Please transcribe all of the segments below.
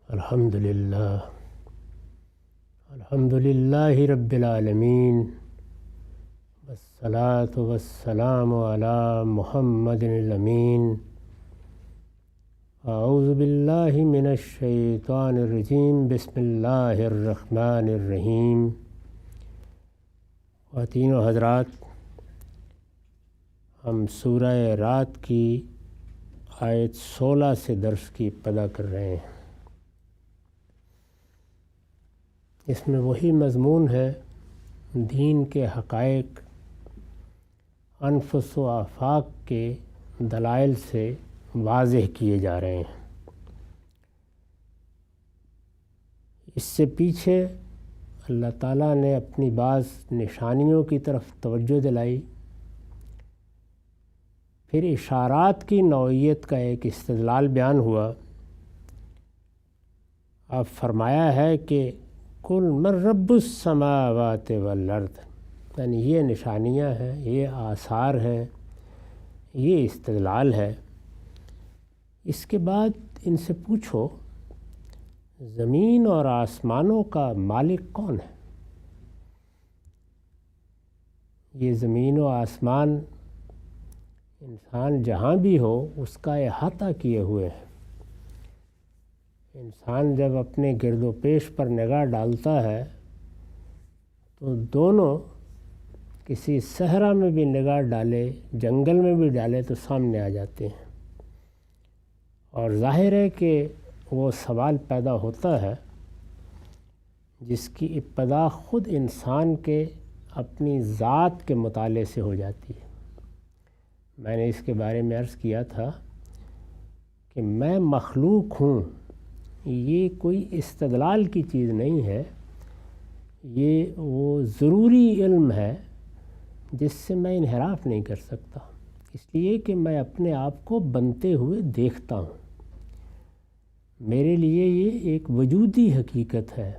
الحمدللہ رب العالمین والصلاة والسلام علی محمد الامین اعوذ باللہ من الشیطان الرجیم بسم اللہ الرحمن الرحیم۔ خواتین و حضرات، ہم سورہ رات کی آیت 16 سے درس کی ابتدا کر رہے ہیں۔ اس میں وہی مضمون ہے، دین کے حقائق انفس و آفاق کے دلائل سے واضح کیے جا رہے ہیں۔ اس سے پیچھے اللہ تعالیٰ نے اپنی بعض نشانیوں کی طرف توجہ دلائی، پھر اشارات کی نوعیت کا ایک استدلال بیان ہوا۔ اب فرمایا ہے کہ قل من رب السماوات والارض، یعنی یہ نشانیاں ہیں، یہ آثار ہیں، یہ استدلال ہے۔ اس کے بعد ان سے پوچھو زمین اور آسمانوں کا مالک کون ہے؟ یہ زمین و آسمان انسان جہاں بھی ہو اس کا احاطہ کیے ہوئے ہیں۔ انسان جب اپنے گرد و پیش پر نگاہ ڈالتا ہے تو دونوں، کسی صحرا میں بھی نگاہ ڈالے، جنگل میں بھی ڈالے تو سامنے آ جاتے ہیں، اور ظاہر ہے کہ وہ سوال پیدا ہوتا ہے جس کی ابتدا خود انسان کے اپنی ذات کے مطالعے سے ہو جاتی ہے۔ میں نے اس کے بارے میں عرض کیا تھا کہ میں مخلوق ہوں، یہ کوئی استدلال کی چیز نہیں ہے، یہ وہ ضروری علم ہے جس سے میں انحراف نہیں کر سکتا، اس لیے کہ میں اپنے آپ کو بنتے ہوئے دیکھتا ہوں۔ میرے لیے یہ ایک وجودی حقیقت ہے،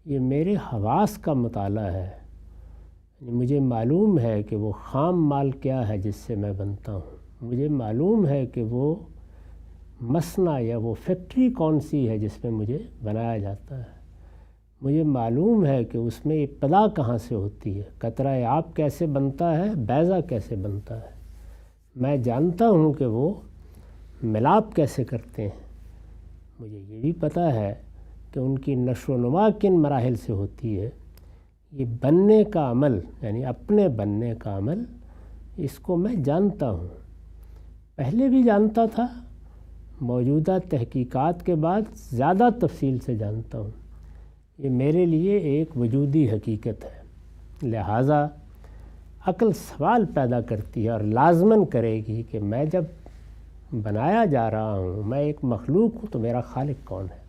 یہ میرے حواس کا مطالعہ ہے۔ مجھے معلوم ہے کہ وہ خام مال کیا ہے جس سے میں بنتا ہوں، مجھے معلوم ہے کہ وہ مصنع یا وہ فیکٹری کون سی ہے جس میں مجھے بنایا جاتا ہے، مجھے معلوم ہے کہ اس میں ابتدا کہاں سے ہوتی ہے، قطرہ آب کیسے بنتا ہے، بیضہ کیسے بنتا ہے، میں جانتا ہوں کہ وہ ملاپ کیسے کرتے ہیں، مجھے یہ بھی پتہ ہے کہ ان کی نشو و نما کن مراحل سے ہوتی ہے۔ یہ بننے کا عمل، یعنی اپنے بننے کا عمل، اس کو میں جانتا ہوں، پہلے بھی جانتا تھا، موجودہ تحقیقات کے بعد زیادہ تفصیل سے جانتا ہوں۔ یہ میرے لیے ایک وجودی حقیقت ہے، لہٰذا عقل سوال پیدا کرتی ہے اور لازماً کرے گی کہ میں جب بنایا جا رہا ہوں، میں ایک مخلوق ہوں، تو میرا خالق کون ہے؟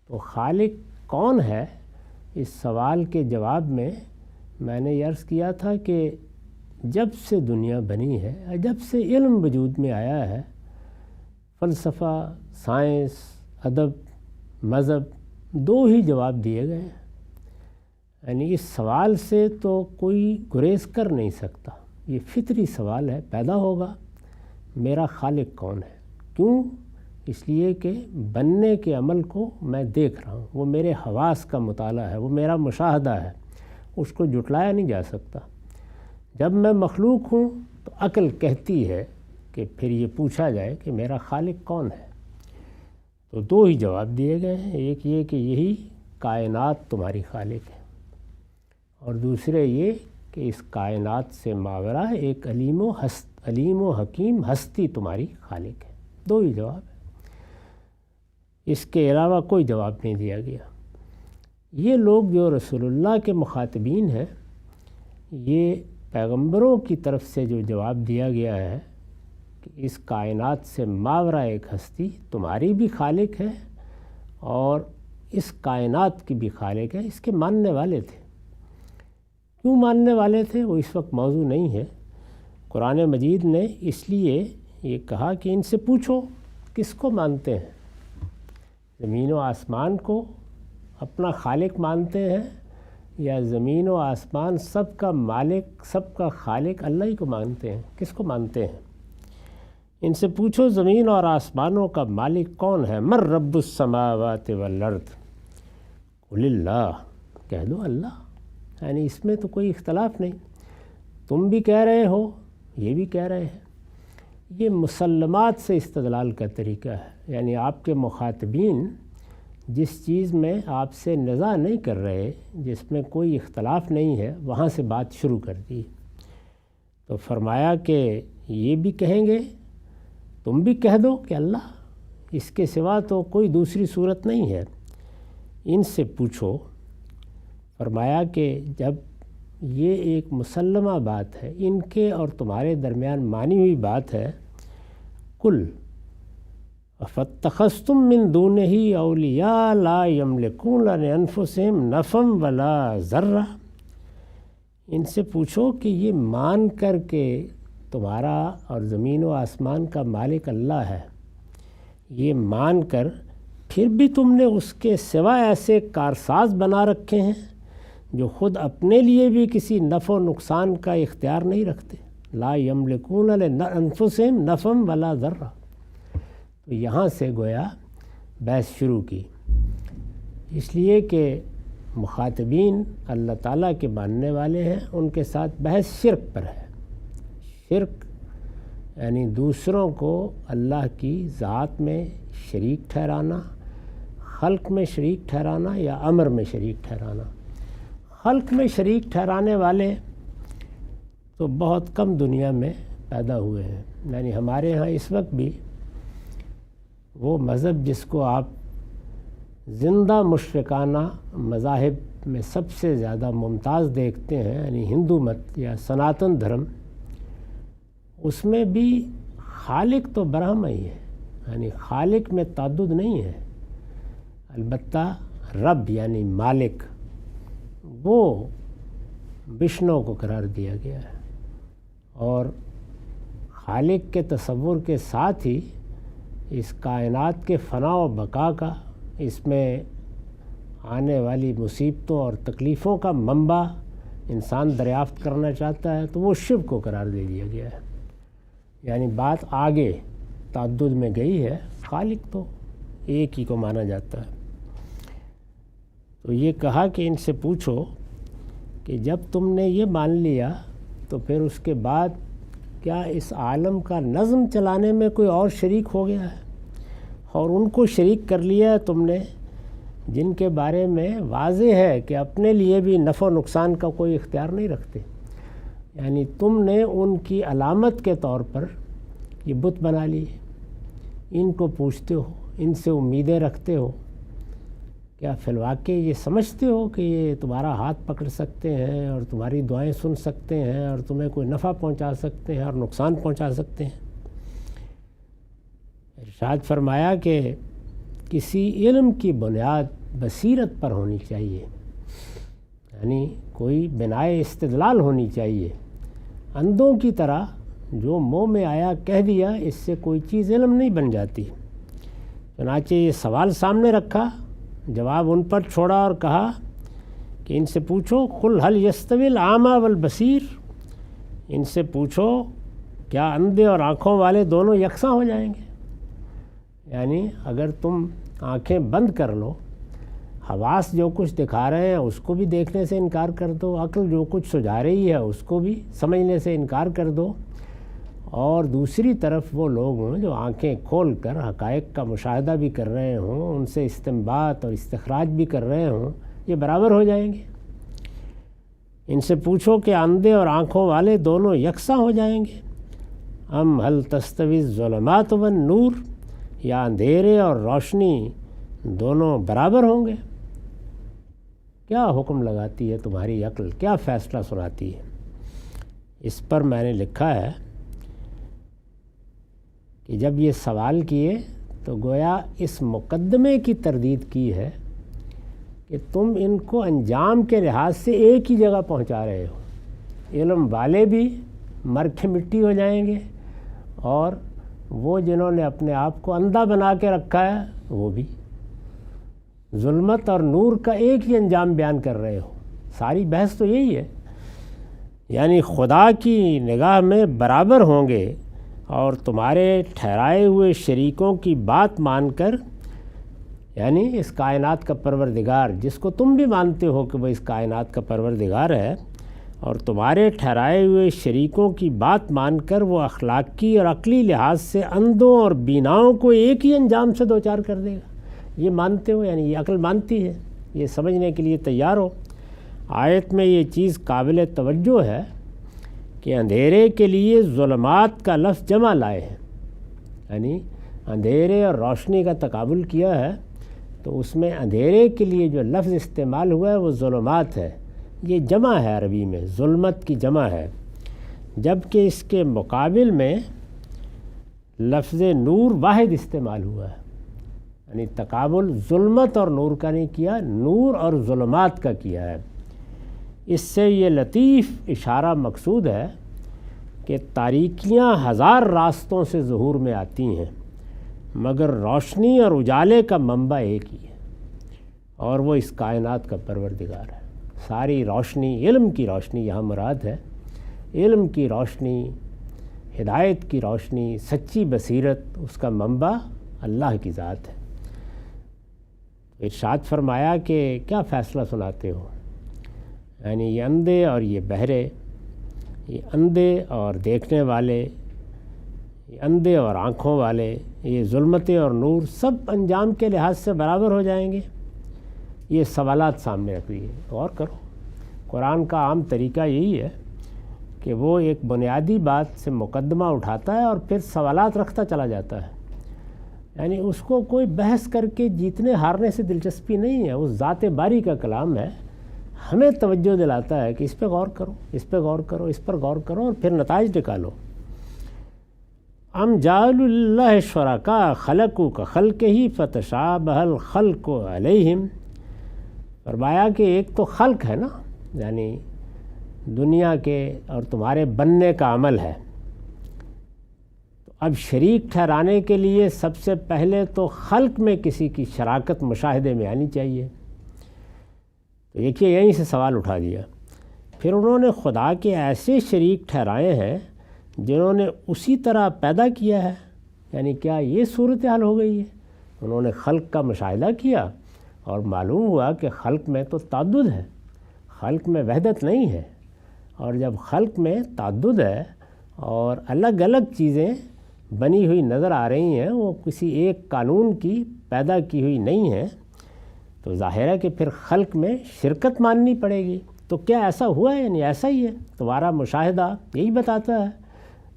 تو خالق کون ہے؟ اس سوال کے جواب میں نے یہ عرض کیا تھا کہ جب سے دنیا بنی ہے، جب سے علم وجود میں آیا ہے، فلسفہ، سائنس، ادب، مذہب، دو ہی جواب دیے گئے ہیں۔ یعنی اس سوال سے تو کوئی گریز کر نہیں سکتا، یہ فطری سوال ہے، پیدا ہوگا، میرا خالق کون ہے؟ کیوں؟ اس لیے کہ بننے کے عمل کو میں دیکھ رہا ہوں، وہ میرے حواس کا مطالعہ ہے، وہ میرا مشاہدہ ہے، اس کو جھٹلایا نہیں جا سکتا۔ جب میں مخلوق ہوں تو عقل کہتی ہے کہ پھر یہ پوچھا جائے کہ میرا خالق کون ہے، تو دو ہی جواب دیے گئے ہیں، ایک یہ کہ یہی کائنات تمہاری خالق ہے، اور دوسرے یہ کہ اس کائنات سے ماورا ایک علیم و حکیم ہستی تمہاری خالق ہے۔ دو ہی جواب ہے، اس کے علاوہ کوئی جواب نہیں دیا گیا۔ یہ لوگ جو رسول اللہ کے مخاطبین ہیں، یہ پیغمبروں کی طرف سے جو جواب دیا گیا ہے کہ اس کائنات سے ماورا ایک ہستی تمہاری بھی خالق ہے اور اس کائنات کی بھی خالق ہے، اس کے ماننے والے تھے۔ کیوں ماننے والے تھے وہ اس وقت موضوع نہیں ہے۔ قرآن مجید نے اس لیے یہ کہا کہ ان سے پوچھو کس کو مانتے ہیں، زمین و آسمان کو اپنا خالق مانتے ہیں یا زمین و آسمان سب کا مالک، سب کا خالق اللہ ہی کو مانتے ہیں؟ کس کو مانتے ہیں؟ ان سے پوچھو زمین اور آسمانوں کا مالک کون ہے؟ من رب السماوات والارض قل اللہ، کہہ دو اللہ، یعنی اس میں تو کوئی اختلاف نہیں، تم بھی کہہ رہے ہو، یہ بھی کہہ رہے ہیں۔ یہ مسلمات سے استدلال کا طریقہ ہے، یعنی آپ کے مخاطبین جس چیز میں آپ سے نزاع نہیں کر رہے، جس میں کوئی اختلاف نہیں ہے، وہاں سے بات شروع کر دی۔ تو فرمایا کہ یہ بھی کہیں گے، تم بھی کہہ دو کہ اللہ، اس کے سوا تو کوئی دوسری صورت نہیں ہے، ان سے پوچھو۔ فرمایا کہ جب یہ ایک مسلمہ بات ہے، ان کے اور تمہارے درمیان مانی ہوئی بات ہے، کل فاتخذتم من دونہ اولیاء لا یملکون لانفسہم نفعا ولا ضرا، ان سے پوچھو کہ یہ مان کر کے تمہارا اور زمین و آسمان کا مالک اللہ ہے، یہ مان کر پھر بھی تم نے اس کے سوا ایسے کارساز بنا رکھے ہیں جو خود اپنے لیے بھی کسی نفع و نقصان کا اختیار نہیں رکھتے، لا یملکون لانفسہم نفعا ولا ضرا۔ تو یہاں سے گویا بحث شروع کی، اس لیے کہ مخاطبین اللہ تعالیٰ کے ماننے والے ہیں، ان کے ساتھ بحث شرک پر ہے۔ شرک یعنی دوسروں کو اللہ کی ذات میں شریک ٹھہرانا، خلق میں شریک ٹھہرانا یا امر میں شریک ٹھہرانا۔ خلق میں شریک ٹھہرانے والے تو بہت کم دنیا میں پیدا ہوئے ہیں، یعنی ہمارے ہاں اس وقت بھی وہ مذہب جس کو آپ زندہ مشرکانہ مذاہب میں سب سے زیادہ ممتاز دیکھتے ہیں، یعنی ہندو مت یا سناتن دھرم، اس میں بھی خالق تو برہم ہی ہے، یعنی خالق میں تعدد نہیں ہے، البتہ رب یعنی مالک وہ وشنو کو قرار دیا گیا ہے، اور خالق کے تصور کے ساتھ ہی اس کائنات کے فنا و بقا کا، اس میں آنے والی مصیبتوں اور تکلیفوں کا منبع انسان دریافت کرنا چاہتا ہے تو وہ شرک کو قرار دے دیا گیا ہے، یعنی بات آگے تعدد میں گئی ہے، خالق تو ایک ہی کو مانا جاتا ہے۔ تو یہ کہا کہ ان سے پوچھو کہ جب تم نے یہ مان لیا تو پھر اس کے بعد کیا اس عالم کا نظم چلانے میں کوئی اور شریک ہو گیا ہے؟ اور ان کو شریک کر لیا ہے تم نے جن کے بارے میں واضح ہے کہ اپنے لیے بھی نفع و نقصان کا کوئی اختیار نہیں رکھتے، یعنی تم نے ان کی علامت کے طور پر یہ بت بنا لیے، ان کو پوچھتے ہو، ان سے امیدیں رکھتے ہو، کیا فی الواقع یہ سمجھتے ہو کہ یہ تمہارا ہاتھ پکڑ سکتے ہیں اور تمہاری دعائیں سن سکتے ہیں اور تمہیں کوئی نفع پہنچا سکتے ہیں اور نقصان پہنچا سکتے ہیں؟ ارشاد فرمایا کہ کسی علم کی بنیاد بصیرت پر ہونی چاہیے، یعنی کوئی بنائے استدلال ہونی چاہیے، اندھوں کی طرح جو منہ میں آیا کہہ دیا اس سے کوئی چیز علم نہیں بن جاتی۔ چنانچہ یہ سوال سامنے رکھا، جواب ان پر چھوڑا اور کہا کہ ان سے پوچھو قل هل یستوی الاعمی والبصیر، ان سے پوچھو کیا اندھے اور آنکھوں والے دونوں یکساں ہو جائیں گے؟ یعنی اگر تم آنکھیں بند کر لو، حواس جو کچھ دکھا رہے ہیں اس کو بھی دیکھنے سے انکار کر دو، عقل جو کچھ سجھا رہی ہے اس کو بھی سمجھنے سے انکار کر دو، اور دوسری طرف وہ لوگ ہوں جو آنکھیں کھول کر حقائق کا مشاہدہ بھی کر رہے ہوں، ان سے استنباط اور استخراج بھی کر رہے ہوں، یہ برابر ہو جائیں گے؟ ان سے پوچھو کہ اندھے اور آنکھوں والے دونوں یکساں ہو جائیں گے؟ ام هل تستوی الظلمات والنور، یا اندھیرے اور روشنی دونوں برابر ہوں گے؟ کیا حکم لگاتی ہے تمہاری عقل، کیا فیصلہ سناتی ہے؟ اس پر میں نے لکھا ہے کہ جب یہ سوال کیے تو گویا اس مقدمے کی تردید کی ہے کہ تم ان کو انجام کے لحاظ سے ایک ہی جگہ پہنچا رہے ہو، علم والے بھی مر کے مٹی ہو جائیں گے اور وہ جنہوں نے اپنے آپ کو اندھا بنا کے رکھا ہے وہ بھی۔ ظلمت اور نور کا ایک ہی انجام بیان کر رہے ہو، ساری بحث تو یہی ہے، یعنی خدا کی نگاہ میں برابر ہوں گے اور تمہارے ٹھہرائے ہوئے شریکوں کی بات مان کر، یعنی اس کائنات کا پروردگار جس کو تم بھی مانتے ہو کہ وہ اس کائنات کا پروردگار ہے، اور تمہارے ٹھہرائے ہوئے شریکوں کی بات مان کر وہ اخلاقی اور عقلی لحاظ سے اندھوں اور بیناؤں کو ایک ہی انجام سے دوچار کر دے گا۔ یہ مانتے ہو، یعنی یہ عقل مانتی ہے، یہ سمجھنے کے لیے تیار ہو۔ آیت میں یہ چیز قابل توجہ ہے کہ اندھیرے کے لیے ظلمات کا لفظ جمع لائے ہیں، یعنی اندھیرے اور روشنی کا تقابل کیا ہے، تو اس میں اندھیرے کے لیے جو لفظ استعمال ہوا ہے وہ ظلمات ہے۔ یہ جمع ہے، عربی میں ظلمت کی جمع ہے، جبکہ اس کے مقابل میں لفظ نور واحد استعمال ہوا ہے، یعنی تقابل ظلمت اور نور کا نہیں کیا، نور اور ظلمات کا کیا ہے۔ اس سے یہ لطیف اشارہ مقصود ہے کہ تاریکیاں ہزار راستوں سے ظہور میں آتی ہیں، مگر روشنی اور اجالے کا منبع ایک ہی ہے، اور وہ اس کائنات کا پروردگار ہے۔ ساری روشنی، علم کی روشنی یہاں مراد ہے، علم کی روشنی، ہدایت کی روشنی، سچی بصیرت، اس کا منبع اللہ کی ذات ہے۔ ارشاد فرمایا کہ کیا فیصلہ سناتے ہو، یعنی یہ اندھے اور یہ بہرے، یہ اندھے اور دیکھنے والے، یہ اندھے اور آنکھوں والے، یہ ظلمتیں اور نور سب انجام کے لحاظ سے برابر ہو جائیں گے؟ یہ سوالات سامنے رکھ دیے، غور کرو۔ قرآن کا عام طریقہ یہی ہے کہ وہ ایک بنیادی بات سے مقدمہ اٹھاتا ہے اور پھر سوالات رکھتا چلا جاتا ہے، یعنی اس کو کوئی بحث کر کے جیتنے ہارنے سے دلچسپی نہیں ہے، اس ذات باری کا کلام ہے، ہمیں توجہ دلاتا ہے کہ اس پہ غور کرو، اس پہ غور کرو، اس پر غور کرو، اور پھر نتائج نکالو۔ ام جعلوا للہ شرکاء خلقوا کخلقہ فتشابہ الخلق علیہم۔ فرمایا کہ ایک تو خلق ہے نا، یعنی دنیا کے اور تمہارے بننے کا عمل ہے، تو اب شریک ٹھہرانے کے لیے سب سے پہلے تو خلق میں کسی کی شراکت مشاہدے میں آنی چاہیے۔ تو دیکھیے یہیں سے سوال اٹھا دیا۔ پھر انہوں نے خدا کے ایسے شریک ٹھہرائے ہیں جنہوں نے اسی طرح پیدا کیا ہے، یعنی کیا یہ صورتحال ہو گئی ہے؟ انہوں نے خلق کا مشاہدہ کیا اور معلوم ہوا کہ خلق میں تو تعدد ہے، خلق میں وحدت نہیں ہے، اور جب خلق میں تعدد ہے اور الگ الگ چیزیں بنی ہوئی نظر آ رہی ہیں، وہ کسی ایک قانون کی پیدا کی ہوئی نہیں ہیں، تو ظاہر ہے کہ پھر خلق میں شرکت ماننی پڑے گی۔ تو کیا ایسا ہوا ہے؟ یعنی ایسا ہی ہے، تمہارا مشاہدہ یہی بتاتا ہے،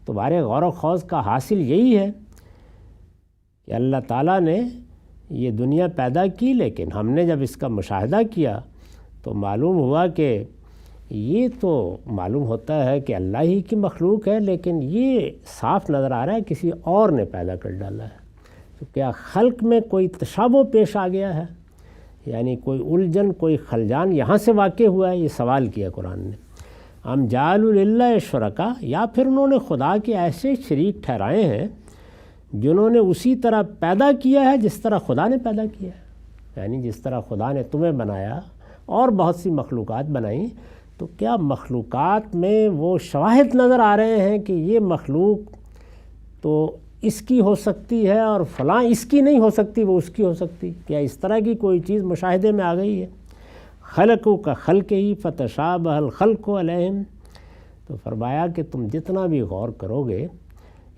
تمہارے غور و خوض کا حاصل یہی ہے کہ اللہ تعالیٰ نے یہ دنیا پیدا کی، لیکن ہم نے جب اس کا مشاہدہ کیا تو معلوم ہوا کہ یہ تو معلوم ہوتا ہے کہ اللہ ہی کی مخلوق ہے، لیکن یہ صاف نظر آ رہا ہے کسی اور نے پیدا کر ڈالا ہے۔ تو کیا خلق میں کوئی تشابہ پیش آ گیا ہے، یعنی کوئی الجھن، کوئی خلجان یہاں سے واقع ہوا ہے؟ یہ سوال کیا قرآن نے۔ ام جعلوا للہ شرکاء، یا پھر انہوں نے خدا کے ایسے شریک ٹھہرائے ہیں جنہوں نے اسی طرح پیدا کیا ہے جس طرح خدا نے پیدا کیا ہے، یعنی جس طرح خدا نے تمہیں بنایا اور بہت سی مخلوقات بنائیں، تو کیا مخلوقات میں وہ شواہد نظر آ رہے ہیں کہ یہ مخلوق تو اس کی ہو سکتی ہے اور فلاں اس کی نہیں ہو سکتی، وہ اس کی ہو سکتی؟ کیا اس طرح کی کوئی چیز مشاہدے میں آ گئی ہے؟ خلقوا کخلقہ فتشابہ الخلق علیہم۔ تو فرمایا کہ تم جتنا بھی غور کرو گے،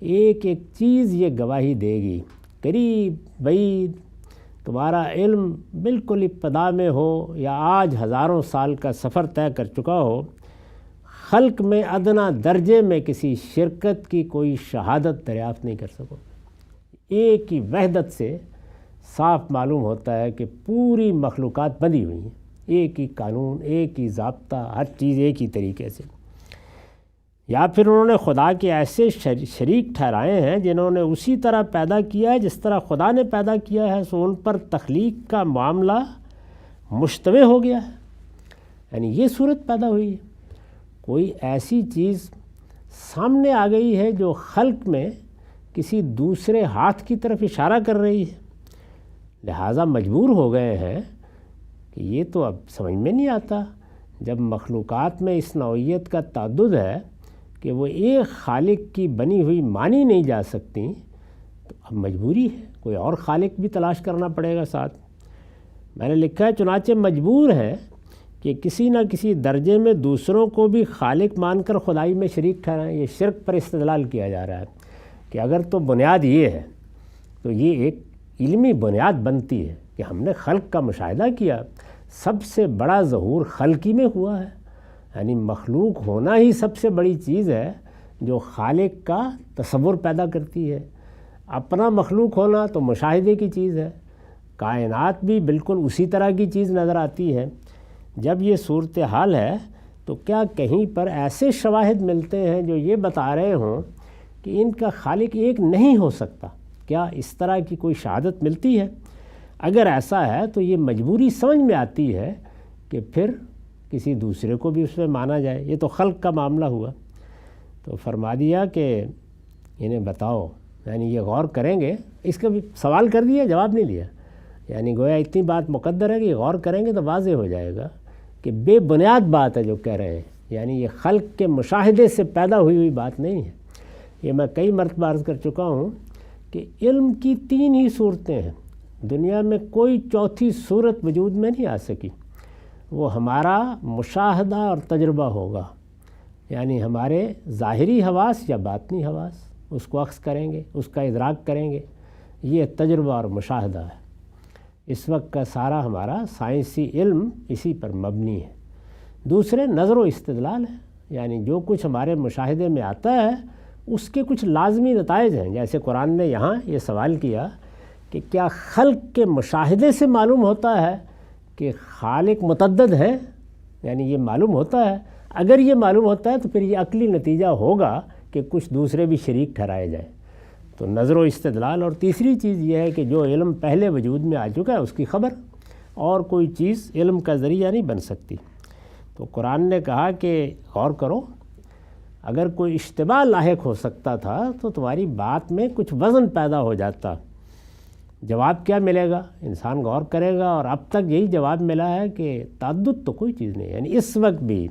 ایک ایک چیز یہ گواہی دے گی، قریب بعید، تمہارا علم بالکل ابتدا میں ہو یا آج ہزاروں سال کا سفر طے کر چکا ہو، خلق میں ادنا درجے میں کسی شرکت کی کوئی شہادت دریافت نہیں کر سکو۔ ایک ہی وحدت سے صاف معلوم ہوتا ہے کہ پوری مخلوقات بندھی ہوئی ہیں، ایک ہی قانون، ایک ہی ضابطہ، ہر چیز ایک ہی طریقے سے۔ یا پھر انہوں نے خدا کے ایسے شریک ٹھہرائے ہیں جنہوں نے اسی طرح پیدا کیا ہے جس طرح خدا نے پیدا کیا ہے، سو ان پر تخلیق کا معاملہ مشتبہ ہو گیا ہے، یعنی یہ صورت پیدا ہوئی ہے۔ کوئی ایسی چیز سامنے آ گئی ہے جو خلق میں کسی دوسرے ہاتھ کی طرف اشارہ کر رہی ہے، لہٰذا مجبور ہو گئے ہیں کہ یہ تو اب سمجھ میں نہیں آتا، جب مخلوقات میں اس نوعیت کا تعدد ہے کہ وہ ایک خالق کی بنی ہوئی مانی نہیں جا سکتی، تو اب مجبوری ہے، کوئی اور خالق بھی تلاش کرنا پڑے گا ساتھ۔ میں نے لکھا ہے چنانچہ مجبور ہے کہ کسی نہ کسی درجے میں دوسروں کو بھی خالق مان کر خدائی میں شریک ٹھہرائیں۔ یہ شرک پر استدلال کیا جا رہا ہے کہ اگر تو بنیاد یہ ہے تو یہ ایک علمی بنیاد بنتی ہے کہ ہم نے خلق کا مشاہدہ کیا، سب سے بڑا ظہور خلقی میں ہوا ہے، یعنی مخلوق ہونا ہی سب سے بڑی چیز ہے جو خالق کا تصور پیدا کرتی ہے۔ اپنا مخلوق ہونا تو مشاہدے کی چیز ہے، کائنات بھی بالکل اسی طرح کی چیز نظر آتی ہے۔ جب یہ صورتحال ہے تو کیا کہیں پر ایسے شواہد ملتے ہیں جو یہ بتا رہے ہوں کہ ان کا خالق ایک نہیں ہو سکتا؟ کیا اس طرح کی کوئی شہادت ملتی ہے؟ اگر ایسا ہے تو یہ مجبوری سمجھ میں آتی ہے کہ پھر کسی دوسرے کو بھی اس میں مانا جائے، یہ تو خلق کا معاملہ ہوا۔ تو فرما دیا کہ انہیں بتاؤ، یعنی یہ غور کریں گے، اس کا بھی سوال کر دیا، جواب نہیں لیا، یعنی گویا اتنی بات مقدر ہے کہ یہ غور کریں گے تو واضح ہو جائے گا کہ بے بنیاد بات ہے جو کہہ رہے ہیں، یعنی یہ خلق کے مشاہدے سے پیدا ہوئی بات نہیں ہے۔ یہ میں کئی مرتبہ عرض کر چکا ہوں کہ علم کی 3 ہی صورتیں ہیں، دنیا میں کوئی چوتھی صورت وجود میں نہیں آ سکی۔ وہ ہمارا مشاہدہ اور تجربہ ہوگا، یعنی ہمارے ظاہری حواس یا باطنی حواس اس کو اخذ کریں گے، اس کا ادراک کریں گے، یہ تجربہ اور مشاہدہ ہے۔ اس وقت کا سارا ہمارا سائنسی علم اسی پر مبنی ہے۔ دوسرے نظر و استدلال ہے، یعنی جو کچھ ہمارے مشاہدے میں آتا ہے اس کے کچھ لازمی نتائج ہیں۔ جیسے قرآن نے یہاں یہ سوال کیا کہ کیا خلق کے مشاہدے سے معلوم ہوتا ہے کہ خالق متعدد ہے، یعنی یہ معلوم ہوتا ہے؟ اگر یہ معلوم ہوتا ہے تو پھر یہ عقلی نتیجہ ہوگا کہ کچھ دوسرے بھی شریک ٹھہرائے جائیں۔ تو نظر و استدلال، اور تیسری چیز یہ ہے کہ جو علم پہلے وجود میں آ چکا ہے اس کی خبر، اور کوئی چیز علم کا ذریعہ نہیں بن سکتی۔ تو قرآن نے کہا کہ غور کرو، اگر کوئی اشتباہ لاحق ہو سکتا تھا تو تمہاری بات میں کچھ وزن پیدا ہو جاتا۔ جواب کیا ملے گا؟ انسان غور کرے گا، اور اب تک یہی جواب ملا ہے کہ تعدد تو کوئی چیز نہیں، یعنی اس وقت بھی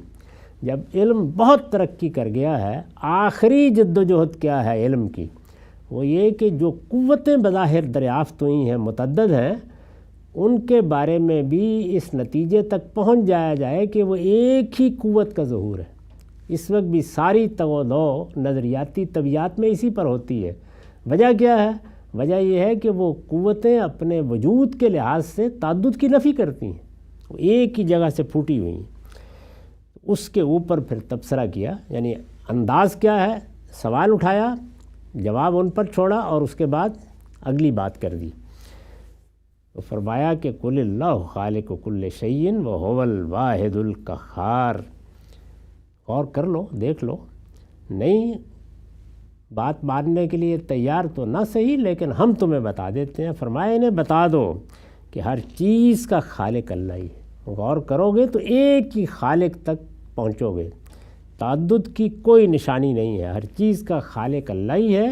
جب علم بہت ترقی کر گیا ہے، آخری جد و جہد کیا ہے علم کی؟ وہ یہ کہ جو قوتیں بظاہر دریافت ہوئی ہیں متعدد ہیں، ان کے بارے میں بھی اس نتیجے تک پہنچ جایا جائے کہ وہ ایک ہی قوت کا ظہور ہے۔ اس وقت بھی ساری تگ و دو نظریاتی طبیعت میں اسی پر ہوتی ہے۔ وجہ کیا ہے؟ وجہ یہ ہے کہ وہ قوتیں اپنے وجود کے لحاظ سے تعدد کی نفی کرتی ہیں، وہ ایک ہی جگہ سے پھوٹی ہوئی ہیں۔ اس کے اوپر پھر تبصرہ کیا، یعنی انداز کیا ہے؟ سوال اٹھایا، جواب ان پر چھوڑا، اور اس کے بعد اگلی بات کر دی۔ تو فرمایا کہ قل اللہ خالق کل شیء وہو الواحد القہار۔ غور کر لو، دیکھ لو، نہیں بات ماننے کے لیے تیار تو نہ صحیح، لیکن ہم تمہیں بتا دیتے ہیں۔ فرمایا انہیں بتا دو کہ ہر چیز کا خالق اللہ ہی ہے۔ غور کرو گے تو ایک ہی خالق تک پہنچو گے، تعدد کی کوئی نشانی نہیں ہے، ہر چیز کا خالق اللہ ہی ہے،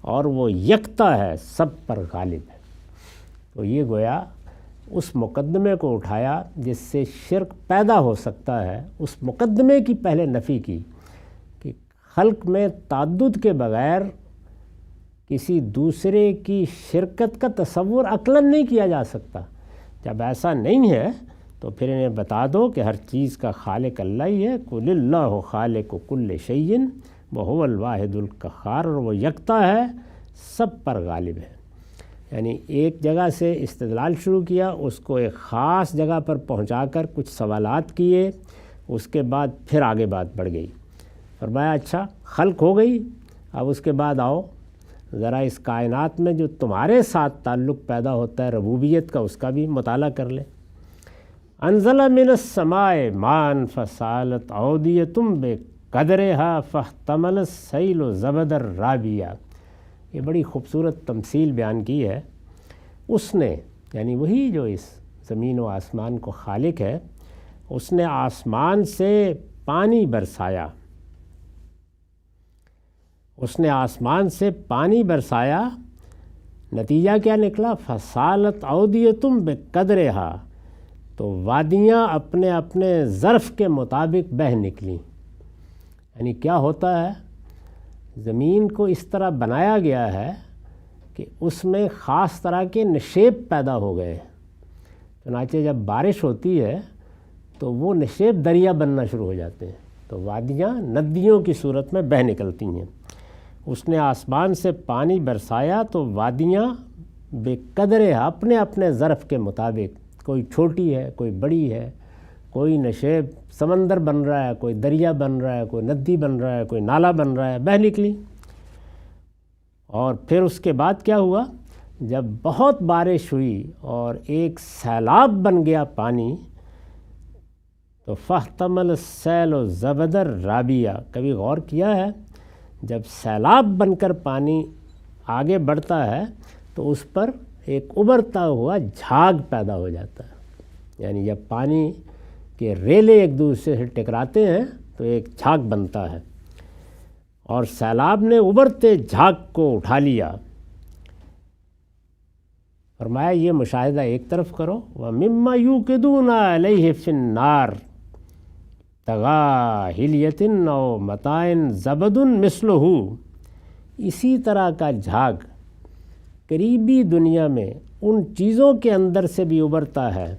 اور وہ یکتا ہے، سب پر غالب ہے۔ تو یہ گویا اس مقدمے کو اٹھایا جس سے شرک پیدا ہو سکتا ہے، اس مقدمے کی پہلے نفی کی کہ خلق میں تعدد کے بغیر کسی دوسرے کی شرکت کا تصور عقلاً نہیں کیا جا سکتا۔ جب ایسا نہیں ہے تو پھر انہیں بتا دو کہ ہر چیز کا خالق اللہ ہی ہے۔ قل اللہ خالق کل شیء وہو الواحد القہار، اور وہ یکتا ہے، سب پر غالب ہے۔ یعنی ایک جگہ سے استدلال شروع کیا، اس کو ایک خاص جگہ پر پہنچا کر کچھ سوالات کیے، اس کے بعد پھر آگے بات بڑھ گئی۔ فرمایا اچھا خلق ہو گئی، اب اس کے بعد آؤ ذرا اس کائنات میں جو تمہارے ساتھ تعلق پیدا ہوتا ہے ربوبیت کا، اس کا بھی مطالعہ کر لیں۔ انزل من السماء ماء فسالت اودیۃ بقدرها فاحتمل السیل زبدا رابیا۔ یہ بڑی خوبصورت تمثیل بیان کی ہے۔ اس نے، یعنی وہی جو اس زمین و آسمان کو خالق ہے، اس نے آسمان سے پانی برسایا، اس نے آسمان سے پانی برسایا، نتیجہ کیا نکلا؟ فسالت اودیۃ بقدرها، تو وادیاں اپنے اپنے ظرف کے مطابق بہہ نکلیں۔ یعنی کیا ہوتا ہے، زمین کو اس طرح بنایا گیا ہے کہ اس میں خاص طرح کے نشیب پیدا ہو گئے، چنانچہ جب بارش ہوتی ہے تو وہ نشیب دریا بننا شروع ہو جاتے ہیں، تو وادیاں ندیوں کی صورت میں بہہ نکلتی ہیں۔ اس نے آسمان سے پانی برسایا تو وادیاں بے قدر ہے اپنے اپنے ظرف کے مطابق، کوئی چھوٹی ہے کوئی بڑی ہے، کوئی نشیب سمندر بن رہا ہے، کوئی دریا بن رہا ہے، کوئی ندی بن رہا ہے، کوئی نالا بن رہا ہے، بہہ نکلی۔ اور پھر اس کے بعد کیا ہوا، جب بہت بارش ہوئی اور ایک سیلاب بن گیا پانی، تو فاحتمل السیل زبد الرابیہ، کبھی غور کیا ہے جب سیلاب بن کر پانی آگے بڑھتا ہے تو اس پر ایک ابھرتا ہوا جھاگ پیدا ہو جاتا ہے، یعنی جب پانی کے ریلے ایک دوسرے سے ٹکراتے ہیں تو ایک جھاگ بنتا ہے، اور سیلاب نے ابھرتے جھاگ کو اٹھا لیا۔ فرمایا یہ مشاہدہ ایک طرف کرو، وَمِمَّا يُوقِدُونَ عَلَيْهِ فِي النَّارِ تَغَا حِلْيَةٍ أَوْ مَتَاعٍ زَبَدٌ مِثْلُهُ، اسی طرح کا جھاگ قریبی دنیا میں ان چیزوں کے اندر سے بھی ابھرتا ہے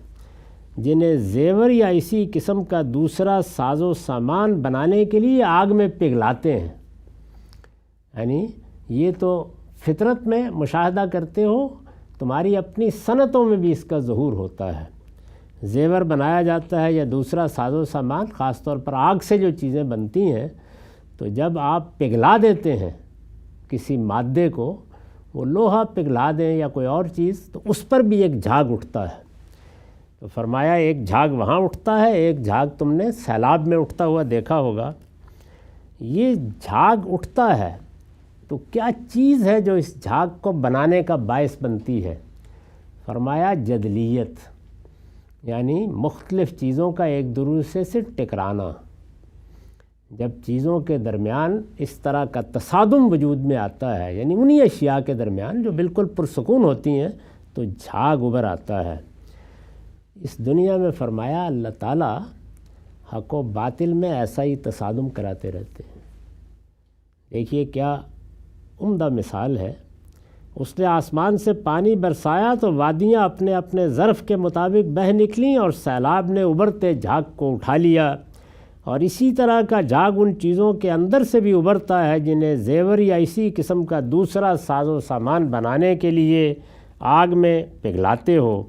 جنہیں زیور یا اسی قسم کا دوسرا ساز و سامان بنانے کے لیے آگ میں پگھلاتے ہیں۔ یعنی یہ تو فطرت میں مشاہدہ کرتے ہو، تمہاری اپنی صنعتوں میں بھی اس کا ظہور ہوتا ہے۔ زیور بنایا جاتا ہے یا دوسرا ساز و سامان، خاص طور پر آگ سے جو چیزیں بنتی ہیں، تو جب آپ پگھلا دیتے ہیں کسی مادے کو، وہ لوہا پگھلا دیں یا کوئی اور چیز، تو اس پر بھی ایک جھاگ اٹھتا ہے۔ تو فرمایا ایک جھاگ وہاں اٹھتا ہے، ایک جھاگ تم نے سیلاب میں اٹھتا ہوا دیکھا ہوگا۔ یہ جھاگ اٹھتا ہے تو کیا چیز ہے جو اس جھاگ کو بنانے کا باعث بنتی ہے؟ فرمایا جدلیت، یعنی مختلف چیزوں کا ایک دوسرے سے ٹکرانا۔ جب چیزوں کے درمیان اس طرح کا تصادم وجود میں آتا ہے، یعنی انہی اشیاء کے درمیان جو بالکل پرسکون ہوتی ہیں، تو جھاگ ابھر آتا ہے۔ اس دنیا میں فرمایا اللہ تعالیٰ حق و باطل میں ایسا ہی تصادم کراتے رہتے ہیں۔ دیکھیے کیا عمدہ مثال ہے، اس نے آسمان سے پانی برسایا تو وادیاں اپنے اپنے ظرف کے مطابق بہہ نکلیں اور سیلاب نے ابھرتے جھاگ کو اٹھا لیا، اور اسی طرح کا جھاگ ان چیزوں کے اندر سے بھی ابھرتا ہے جنہیں زیور یا اسی قسم کا دوسرا ساز و سامان بنانے کے لیے آگ میں پگھلاتے ہو۔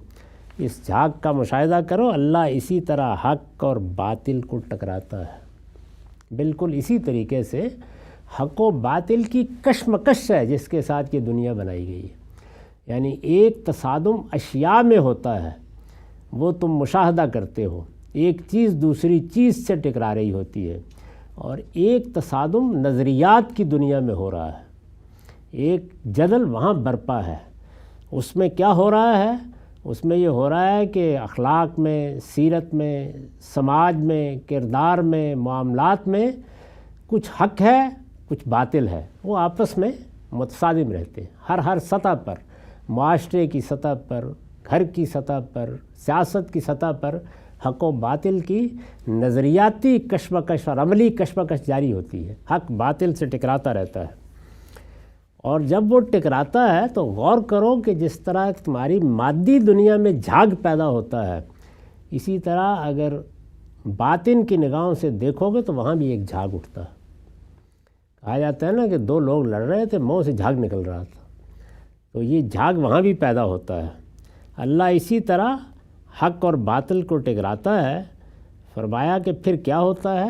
اس جھاگ کا مشاہدہ کرو، اللہ اسی طرح حق اور باطل کو ٹکراتا ہے۔ بالکل اسی طریقے سے حق و باطل کی کشمکش ہے جس کے ساتھ یہ دنیا بنائی گئی ہے، یعنی ایک تصادم اشیاء میں ہوتا ہے، وہ تم مشاہدہ کرتے ہو، ایک چیز دوسری چیز سے ٹکرا رہی ہوتی ہے، اور ایک تصادم نظریات کی دنیا میں ہو رہا ہے، ایک جدل وہاں برپا ہے۔ اس میں کیا ہو رہا ہے؟ اس میں یہ ہو رہا ہے کہ اخلاق میں، سیرت میں، سماج میں، کردار میں، معاملات میں کچھ حق ہے کچھ باطل ہے، وہ آپس میں متصادم رہتے ہیں۔ ہر سطح پر، معاشرے کی سطح پر، گھر کی سطح پر، سیاست کی سطح پر حق و باطل کی نظریاتی کشمکش اور عملی کشمکش جاری ہوتی ہے، حق باطل سے ٹکراتا رہتا ہے۔ اور جب وہ ٹکراتا ہے تو غور کرو کہ جس طرح تمہاری مادی دنیا میں جھاگ پیدا ہوتا ہے، اسی طرح اگر باطن کی نگاہوں سے دیکھو گے تو وہاں بھی ایک جھاگ اٹھتا ہے۔ کہا جاتا ہے نا کہ دو لوگ لڑ رہے تھے، منہ سے جھاگ نکل رہا تھا، تو یہ جھاگ وہاں بھی پیدا ہوتا ہے۔ اللہ اسی طرح حق اور باطل کو ٹکراتا ہے۔ فرمایا کہ پھر کیا ہوتا ہے،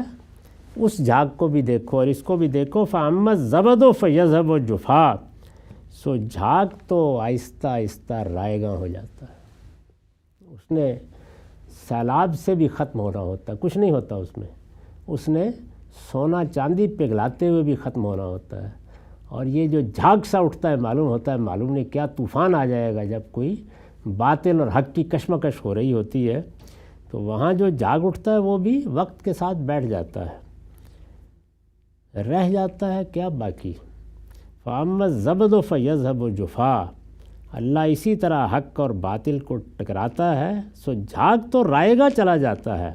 اس جھاگ کو بھی دیکھو اور اس کو بھی دیکھو۔ فَأَمَّا الزَّبَدُ فَيَذْهَبُ جُفَاءً، سو جھاگ تو آہستہ آہستہ رائے گاں ہو جاتا ہے، اس نے سیلاب سے بھی ختم ہونا ہوتا ہے، کچھ نہیں ہوتا اس میں، اس نے سونا چاندی پگھلاتے ہوئے بھی ختم ہونا ہوتا ہے۔ اور یہ جو جھاگ سا اٹھتا ہے، معلوم ہوتا ہے معلوم نہیں کیا طوفان آ جائے گا، جب کوئی باطل اور حق کی کشمکش ہو رہی ہوتی ہے تو وہاں جو جھاگ اٹھتا ہے وہ بھی وقت کے ساتھ بیٹھ جاتا ہے، رہ جاتا ہے کیا باقی۔ فَأَمَّا الزَّبَدُ فَيَذْهَبُ جُفَاءً، اللہ اسی طرح حق اور باطل کو ٹکراتا ہے، سو جھاگ تو رائے گا چلا جاتا ہے،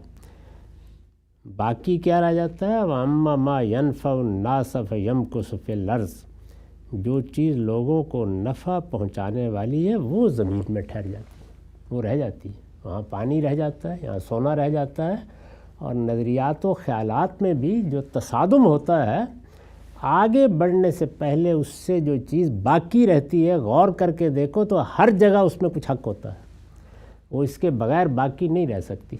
باقی کیا رہ جاتا ہے؟ وَأَمَّا مَا يَنْفَعُ النَّاسَ فَيَمْكُثُ فِي الْأَرْضِ، جو چیز لوگوں کو نفع پہنچانے والی ہے وہ زمین میں ٹھہر جاتی ہے، وہ رہ جاتی ہے، وہاں پانی رہ جاتا ہے، یہاں سونا رہ جاتا ہے۔ اور نظریات و خیالات میں بھی جو تصادم ہوتا ہے، آگے بڑھنے سے پہلے اس سے جو چیز باقی رہتی ہے، غور کر کے دیکھو تو ہر جگہ اس میں کچھ حق ہوتا ہے، وہ اس کے بغیر باقی نہیں رہ سکتی۔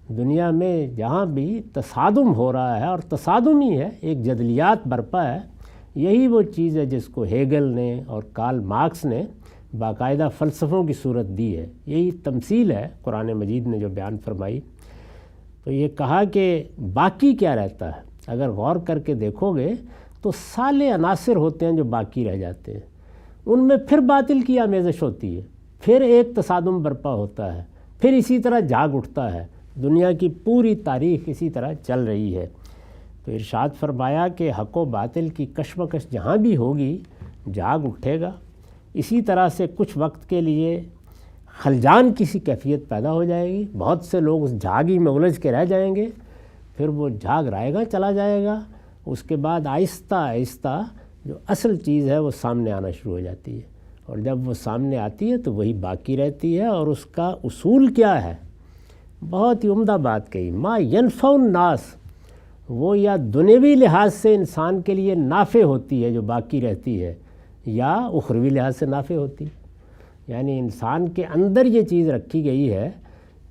دنیا میں جہاں بھی تصادم ہو رہا ہے، اور تصادم ہی ہے، ایک جدلیات برپا ہے، یہی وہ چیز ہے جس کو ہیگل نے اور کارل مارکس نے باقاعدہ فلسفوں کی صورت دی ہے۔ یہی تمثیل ہے قرآن مجید نے جو بیان فرمائی۔ تو یہ کہا کہ باقی کیا رہتا ہے، اگر غور کر کے دیکھو گے تو سالے عناصر ہوتے ہیں جو باقی رہ جاتے ہیں، ان میں پھر باطل کی آمیزش ہوتی ہے، پھر ایک تصادم برپا ہوتا ہے، پھر اسی طرح جاگ اٹھتا ہے۔ دنیا کی پوری تاریخ اسی طرح چل رہی ہے۔ تو ارشاد فرمایا کہ حق و باطل کی کشمکش جہاں بھی ہوگی جاگ اٹھے گا۔ اسی طرح سے کچھ وقت کے لیے خلجان کی سی کیفیت پیدا ہو جائے گی، بہت سے لوگ اس جھاگ ہی میں الجھ کے رہ جائیں گے، پھر وہ جھاگ رائے گا چلا جائے گا، اس کے بعد آہستہ آہستہ جو اصل چیز ہے وہ سامنے آنا شروع ہو جاتی ہے، اور جب وہ سامنے آتی ہے تو وہی باقی رہتی ہے۔ اور اس کا اصول کیا ہے؟ بہت ہی عمدہ بات کہی، ما ینفع الناس، وہ یا دنیوی لحاظ سے انسان کے لیے نافع ہوتی ہے جو باقی رہتی ہے، یا اخروی لحاظ سے نافع ہوتی ہے۔ یعنی انسان کے اندر یہ چیز رکھی گئی ہے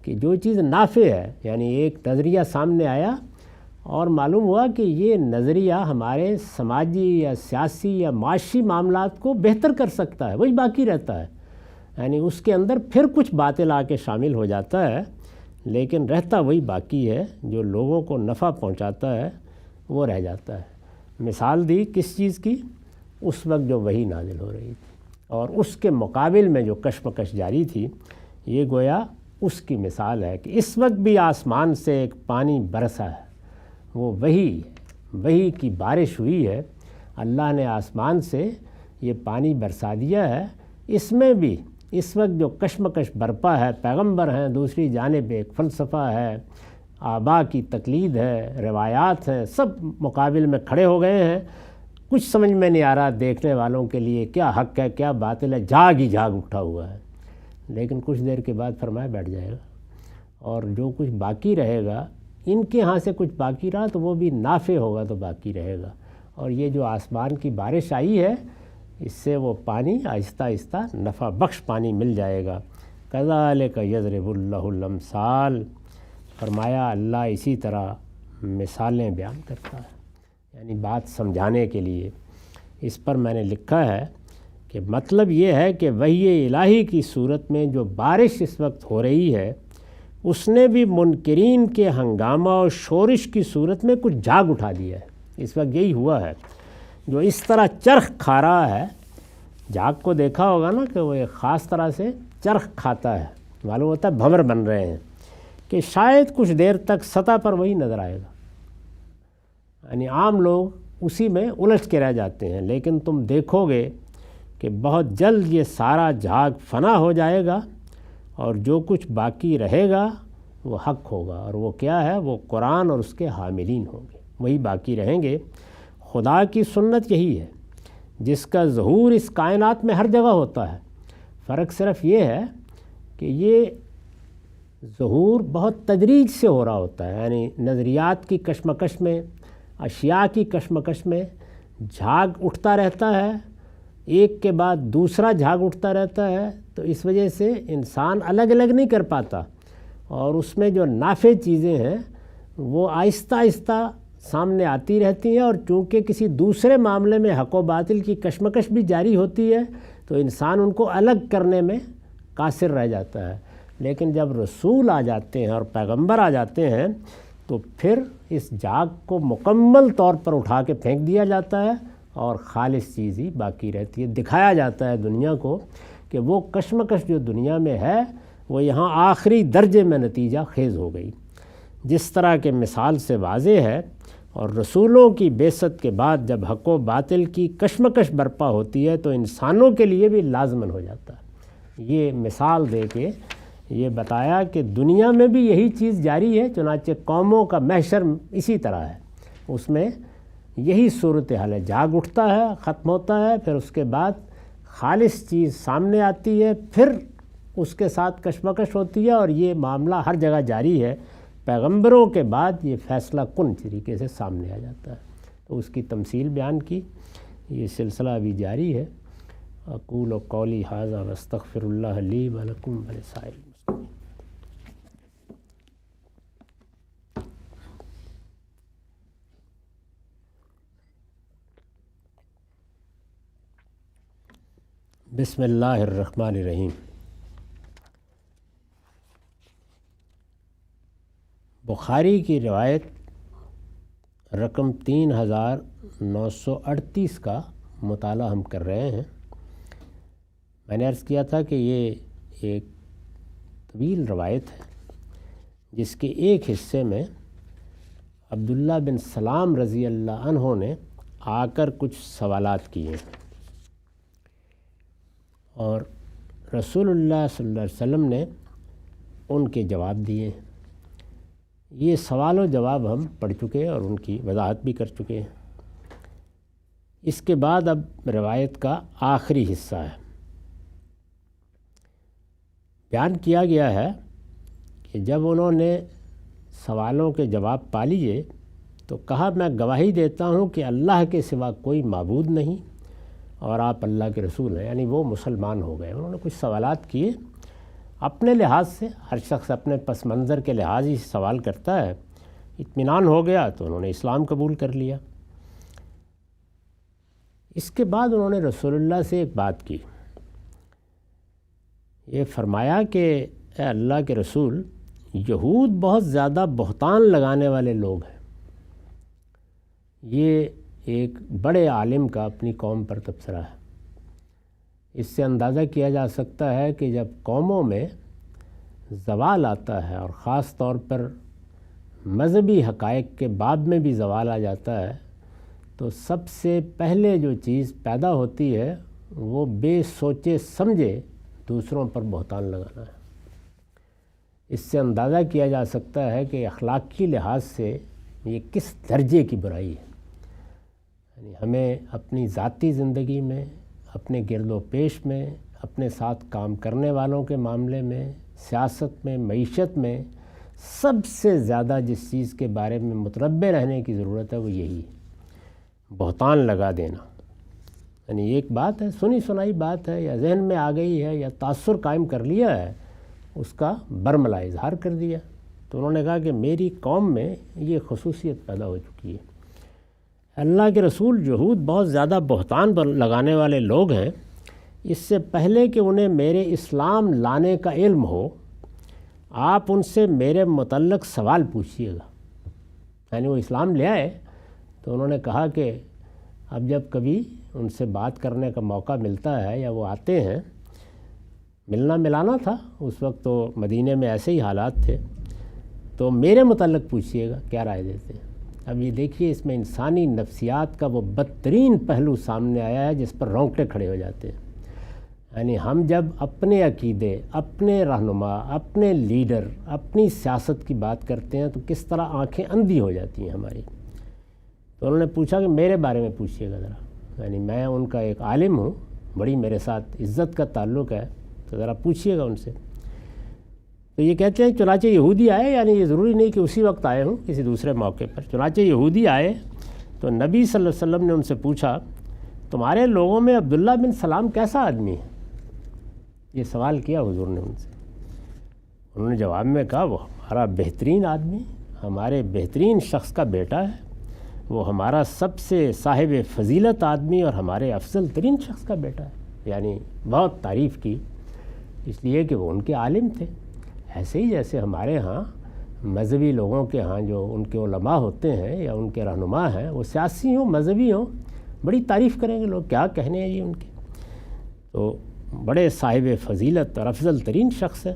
کہ جو چیز نافع ہے، یعنی ایک نظریہ سامنے آیا اور معلوم ہوا کہ یہ نظریہ ہمارے سماجی یا سیاسی یا معاشی معاملات کو بہتر کر سکتا ہے، وہی باقی رہتا ہے۔ یعنی اس کے اندر پھر کچھ باطل آ کے شامل ہو جاتا ہے، لیکن رہتا وہی باقی ہے، جو لوگوں کو نفع پہنچاتا ہے وہ رہ جاتا ہے۔ مثال دی کس چیز کی؟ اس وقت جو وحی نازل ہو رہی تھی اور اس کے مقابل میں جو کشمکش جاری تھی، یہ گویا اس کی مثال ہے کہ اس وقت بھی آسمان سے ایک پانی برسا ہے، وہ وحی کی بارش ہوئی ہے، اللہ نے آسمان سے یہ پانی برسا دیا ہے۔ اس میں بھی اس وقت جو کشمکش برپا ہے، پیغمبر ہیں، دوسری جانب ایک فلسفہ ہے، آبا کی تقلید ہے، روایات ہیں، سب مقابل میں کھڑے ہو گئے ہیں۔ کچھ سمجھ میں نہیں آ رہا دیکھنے والوں کے لیے کیا حق ہے کیا باطل ہے، جھاگ ہی جھاگ اٹھا ہوا ہے۔ لیکن کچھ دیر کے بعد فرمایا بیٹھ جائے گا، اور جو کچھ باقی رہے گا، ان کے ہاں سے کچھ باقی رہا تو وہ بھی نافع ہوگا تو باقی رہے گا۔ اور یہ جو آسمان کی بارش آئی ہے، اس سے وہ پانی آہستہ آہستہ نفع بخش پانی مل جائے گا۔ کذالک یضرب اللہ الامثال، فرمایا اللہ اسی طرح مثالیں بیان کرتا ہے، یعنی بات سمجھانے کے لیے۔ اس پر میں نے لکھا ہے کہ مطلب یہ ہے کہ وحی الہی کی صورت میں جو بارش اس وقت ہو رہی ہے، اس نے بھی منکرین کے ہنگامہ اور شورش کی صورت میں کچھ جھاگ اٹھا دیا ہے۔ اس وقت یہی ہوا ہے، جو اس طرح چرخ کھا رہا ہے، جھاگ کو دیکھا ہوگا نا کہ وہ ایک خاص طرح سے چرخ کھاتا ہے، معلوم ہوتا ہے بھنور بن رہے ہیں، کہ شاید کچھ دیر تک سطح پر وہی نظر آئے گا، یعنی عام لوگ اسی میں الجھ کے رہ جاتے ہیں، لیکن تم دیکھو گے کہ بہت جلد یہ سارا جھاگ فنا ہو جائے گا، اور جو کچھ باقی رہے گا وہ حق ہوگا، اور وہ کیا ہے؟ وہ قرآن اور اس کے حاملین ہوں گے، وہی باقی رہیں گے۔ خدا کی سنت یہی ہے جس کا ظہور اس کائنات میں ہر جگہ ہوتا ہے، فرق صرف یہ ہے کہ یہ ظہور بہت تدریج سے ہو رہا ہوتا ہے، یعنی نظریات کی کشمکش میں، اشیاء کی کشمکش میں جھاگ اٹھتا رہتا ہے، ایک کے بعد دوسرا جھاگ اٹھتا رہتا ہے، تو اس وجہ سے انسان الگ الگ نہیں کر پاتا، اور اس میں جو نافع چیزیں ہیں وہ آہستہ آہستہ سامنے آتی رہتی ہیں، اور چونکہ کسی دوسرے معاملے میں حق و باطل کی کشمکش بھی جاری ہوتی ہے تو انسان ان کو الگ کرنے میں قاصر رہ جاتا ہے۔ لیکن جب رسول آ جاتے ہیں اور پیغمبر آ جاتے ہیں تو پھر اس جھاگ کو مکمل طور پر اٹھا کے پھینک دیا جاتا ہے، اور خالص چیز ہی باقی رہتی ہے۔ دکھایا جاتا ہے دنیا کو کہ وہ کشمکش جو دنیا میں ہے وہ یہاں آخری درجے میں نتیجہ خیز ہو گئی، جس طرح کے مثال سے واضح ہے۔ اور رسولوں کی بعثت کے بعد جب حق و باطل کی کشمکش برپا ہوتی ہے تو انسانوں کے لیے بھی لازمن ہو جاتا ہے۔ یہ مثال دے کے یہ بتایا کہ دنیا میں بھی یہی چیز جاری ہے، چنانچہ قوموں کا محشر اسی طرح ہے، اس میں یہی صورتحال ہے، جاگ اٹھتا ہے، ختم ہوتا ہے، پھر اس کے بعد خالص چیز سامنے آتی ہے، پھر اس کے ساتھ کشمکش ہوتی ہے، اور یہ معاملہ ہر جگہ جاری ہے۔ پیغمبروں کے بعد یہ فیصلہ کن طریقے سے سامنے آ جاتا ہے، تو اس کی تمثیل بیان کی۔ یہ سلسلہ ابھی جاری ہے۔ اقول قولی ھذا واستغفر اللہ لی ولکم ولسائر المسلمین۔ بسم اللہ الرحمن الرحیم۔ بخاری کی روایت رقم 3938 کا مطالعہ ہم کر رہے ہیں۔ میں نے عرض کیا تھا کہ یہ ایک طویل روایت ہے، جس کے ایک حصے میں عبداللہ بن سلام رضی اللہ عنہ نے آ کر کچھ سوالات کیے اور رسول اللہ صلی اللہ علیہ وسلم نے ان کے جواب دیے۔ یہ سوال و جواب ہم پڑھ چکے اور ان کی وضاحت بھی کر چکے ہیں۔ اس کے بعد اب روایت کا آخری حصہ ہے۔ بیان کیا گیا ہے کہ جب انہوں نے سوالوں کے جواب پا لیے تو کہا، میں گواہی دیتا ہوں کہ اللہ کے سوا کوئی معبود نہیں اور آپ اللہ کے رسول ہیں، یعنی وہ مسلمان ہو گئے۔ انہوں نے کچھ سوالات کیے اپنے لحاظ سے، ہر شخص اپنے پس منظر کے لحاظ ہی سوال کرتا ہے۔ اطمینان ہو گیا تو انہوں نے اسلام قبول کر لیا۔ اس کے بعد انہوں نے رسول اللہ سے ایک بات کی، یہ فرمایا کہ اے اللہ کے رسول، یہود بہت زیادہ بہتان لگانے والے لوگ ہیں۔ یہ ایک بڑے عالم کا اپنی قوم پر تبصرہ ہے۔ اس سے اندازہ کیا جا سکتا ہے کہ جب قوموں میں زوال آتا ہے اور خاص طور پر مذہبی حقائق کے باب میں بھی زوال آ جاتا ہے، تو سب سے پہلے جو چیز پیدا ہوتی ہے وہ بے سوچے سمجھے دوسروں پر بہتان لگانا ہے۔ اس سے اندازہ کیا جا سکتا ہے کہ اخلاقی لحاظ سے یہ کس درجے کی برائی ہے۔ یعنی ہمیں اپنی ذاتی زندگی میں، اپنے گرد و پیش میں، اپنے ساتھ کام کرنے والوں کے معاملے میں، سیاست میں، معیشت میں سب سے زیادہ جس چیز کے بارے میں متنبہ رہنے کی ضرورت ہے وہ یہی ہے، بہتان لگا دینا۔ یعنی ایک بات ہے، سنی سنائی بات ہے، یا ذہن میں آ گئی ہے، یا تاثر قائم کر لیا ہے، اس کا برملا اظہار کر دیا۔ تو انہوں نے کہا کہ میری قوم میں یہ خصوصیت پیدا ہو چکی ہے۔ اللہ کے رسول، یہود بہت زیادہ بہتان لگانے والے لوگ ہیں۔ اس سے پہلے کہ انہیں میرے اسلام لانے کا علم ہو، آپ ان سے میرے متعلق سوال پوچھیے گا۔ یعنی وہ اسلام لے آئے تو انہوں نے کہا کہ اب جب کبھی ان سے بات کرنے کا موقع ملتا ہے یا وہ آتے ہیں، ملنا ملانا تھا اس وقت، تو مدینے میں ایسے ہی حالات تھے، تو میرے متعلق پوچھیے گا کیا رائے دیتے ہیں۔ اب یہ دیکھیے، اس میں انسانی نفسیات کا وہ بدترین پہلو سامنے آیا ہے جس پر رونگٹے کھڑے ہو جاتے ہیں۔ یعنی ہم جب اپنے عقیدے، اپنے رہنما، اپنے لیڈر، اپنی سیاست کی بات کرتے ہیں تو کس طرح آنکھیں اندھی ہو جاتی ہیں ہماری۔ تو انہوں نے پوچھا کہ میرے بارے میں پوچھیے گا ذرا، یعنی میں ان کا ایک عالم ہوں، بڑی میرے ساتھ عزت کا تعلق ہے، تو ذرا پوچھیے گا ان سے۔ تو یہ کہتے ہیں چنانچہ یہودی آئے، یعنی یہ ضروری نہیں کہ اسی وقت آئے ہوں، کسی دوسرے موقع پر۔ چنانچہ یہودی آئے تو نبی صلی اللہ علیہ وسلم نے ان سے پوچھا، تمہارے لوگوں میں عبداللہ بن سلام کیسا آدمی ہے؟ یہ سوال کیا حضور نے ان سے۔ انہوں نے جواب میں کہا، وہ ہمارا بہترین آدمی، ہمارے بہترین شخص کا بیٹا ہے، وہ ہمارا سب سے صاحب فضیلت آدمی اور ہمارے افضل ترین شخص کا بیٹا ہے۔ یعنی بہت تعریف کی، اس لیے کہ وہ ان کے عالم تھے۔ ایسے ہی جیسے ہمارے ہاں مذہبی لوگوں کے ہاں جو ان کے علماء ہوتے ہیں یا ان کے رہنما ہیں، وہ سیاسی ہوں، مذہبی ہوں، بڑی تعریف کریں گے لوگ، کیا کہنے ہیں یہ ان کے۔ تو بڑے صاحب فضیلت اور افضل ترین شخص ہے،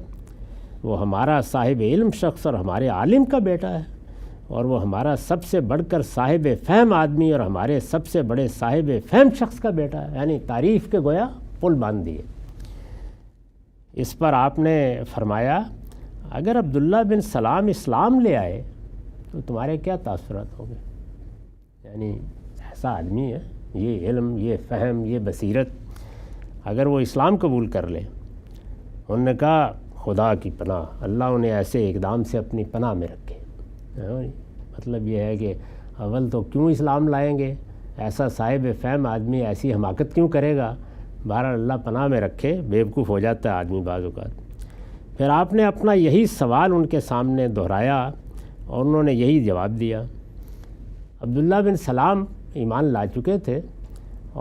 وہ ہمارا صاحب علم شخص اور ہمارے عالم کا بیٹا ہے، اور وہ ہمارا سب سے بڑھ کر صاحب فہم آدمی اور ہمارے سب سے بڑے صاحب فہم شخص کا بیٹا ہے۔ یعنی تعریف کے گویا پل باندھ دیے۔ اس پر آپ نے فرمایا اگر عبداللہ بن سلام اسلام لے آئے تو تمہارے کیا تاثرات ہوں گے؟ یعنی ایسا آدمی ہے، یہ علم، یہ فہم، یہ بصیرت، اگر وہ اسلام قبول کر لے۔ انہوں نے کہا خدا کی پناہ، اللہ انہیں ایسے اقدام سے اپنی پناہ میں رکھے۔ مطلب یہ ہے کہ اول تو کیوں اسلام لائیں گے، ایسا صاحب فہم آدمی ایسی حماقت کیوں کرے گا؟ بہرحال اللہ پناہ میں رکھے، بیوقوف ہو جاتا ہے آدمی بعض اوقات۔ پھر آپ نے اپنا یہی سوال ان کے سامنے دہرایا اور انہوں نے یہی جواب دیا۔ عبداللہ بن سلام ایمان لا چکے تھے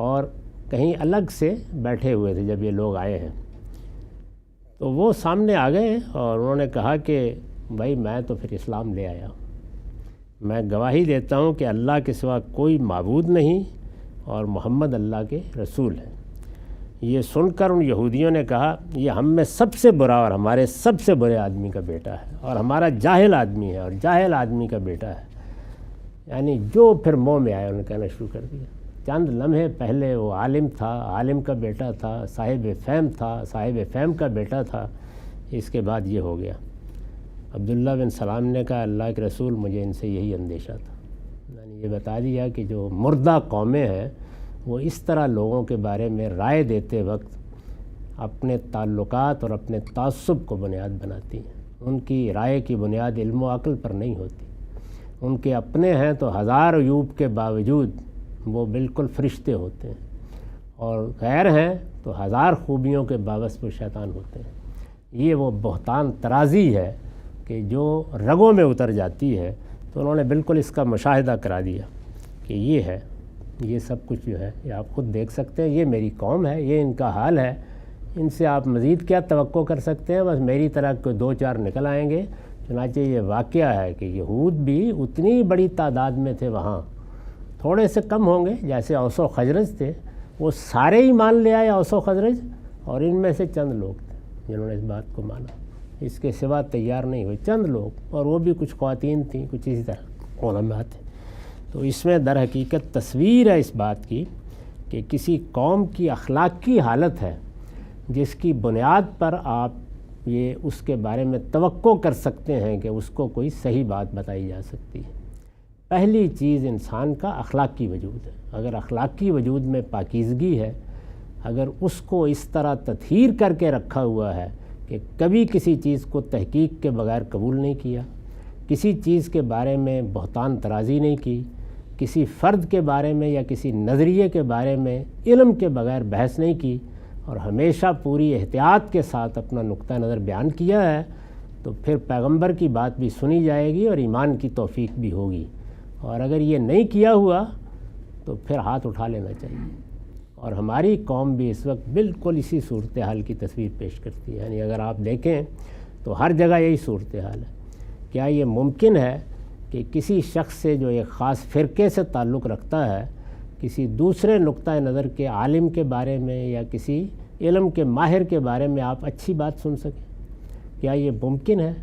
اور کہیں الگ سے بیٹھے ہوئے تھے جب یہ لوگ آئے ہیں، تو وہ سامنے آ گئے اور انہوں نے کہا کہ بھائی میں تو پھر اسلام لے آیا، میں گواہی دیتا ہوں کہ اللہ کے سوا کوئی معبود نہیں اور محمد اللہ کے رسول ہیں۔ یہ سن کر ان یہودیوں نے کہا یہ ہم میں سب سے برا اور ہمارے سب سے برے آدمی کا بیٹا ہے اور ہمارا جاہل آدمی ہے اور جاہل آدمی کا بیٹا ہے۔ یعنی جو پھر منہ میں آیا انہوں نے کہنا شروع کر دیا۔ چند لمحے پہلے وہ عالم تھا، عالم کا بیٹا تھا، صاحب فہم تھا، صاحب فہم کا بیٹا تھا، اس کے بعد یہ ہو گیا۔ عبداللہ بن سلام نے کہا اللہ کے رسول مجھے ان سے یہی اندیشہ تھا۔ یعنی یہ بتا دیا کہ جو مردہ قومیں ہیں وہ اس طرح لوگوں کے بارے میں رائے دیتے وقت اپنے تعلقات اور اپنے تعصب کو بنیاد بناتی ہیں۔ ان کی رائے کی بنیاد علم و عقل پر نہیں ہوتی۔ ان کے اپنے ہیں تو ہزار عیوب کے باوجود وہ بالکل فرشتے ہوتے ہیں، اور غیر ہیں تو ہزار خوبیوں کے باوجود وہ شیطان ہوتے ہیں۔ یہ وہ بہتان ترازی ہے کہ جو رگوں میں اتر جاتی ہے، تو انہوں نے بالکل اس کا مشاہدہ کرا دیا کہ یہ ہے، یہ سب کچھ جو ہے یہ آپ خود دیکھ سکتے ہیں، یہ میری قوم ہے، یہ ان کا حال ہے، ان سے آپ مزید کیا توقع کر سکتے ہیں؟ بس میری طرح کوئی دو چار نکل آئیں گے۔ چنانچہ یہ واقعہ ہے کہ یہود بھی اتنی بڑی تعداد میں تھے وہاں، تھوڑے سے کم ہوں گے جیسے اوس و خزرج تھے، وہ سارے ہی مان لے آئے اوس و خزرج، اور ان میں سے چند لوگ تھے جنہوں نے اس بات کو مانا، اس کے سوا تیار نہیں ہوئے، چند لوگ، اور وہ بھی کچھ خواتین تھیں، کچھ اسی طرح علماء تھے۔ تو اس میں در حقیقت تصویر ہے اس بات کی کہ کسی قوم کی اخلاقی حالت ہے جس کی بنیاد پر آپ یہ اس کے بارے میں توقع کر سکتے ہیں کہ اس کو کوئی صحیح بات بتائی جا سکتی ہے۔ پہلی چیز انسان کا اخلاقی وجود ہے۔ اگر اخلاقی وجود میں پاکیزگی ہے، اگر اس کو اس طرح تطہیر کر کے رکھا ہوا ہے کہ کبھی کسی چیز کو تحقیق کے بغیر قبول نہیں کیا، کسی چیز کے بارے میں بہتان ترازی نہیں کی، کسی فرد کے بارے میں یا کسی نظریے کے بارے میں علم کے بغیر بحث نہیں کی، اور ہمیشہ پوری احتیاط کے ساتھ اپنا نقطہ نظر بیان کیا ہے، تو پھر پیغمبر کی بات بھی سنی جائے گی اور ایمان کی توفیق بھی ہوگی۔ اور اگر یہ نہیں کیا ہوا تو پھر ہاتھ اٹھا لینا چاہیے۔ اور ہماری قوم بھی اس وقت بالکل اسی صورتحال کی تصویر پیش کرتی ہے۔ یعنی اگر آپ دیکھیں تو ہر جگہ یہی صورتحال ہے۔ کیا یہ ممکن ہے کہ کسی شخص سے جو ایک خاص فرقے سے تعلق رکھتا ہے، کسی دوسرے نقطہ نظر کے عالم کے بارے میں یا کسی علم کے ماہر کے بارے میں آپ اچھی بات سن سکیں؟ کیا یہ ممکن ہے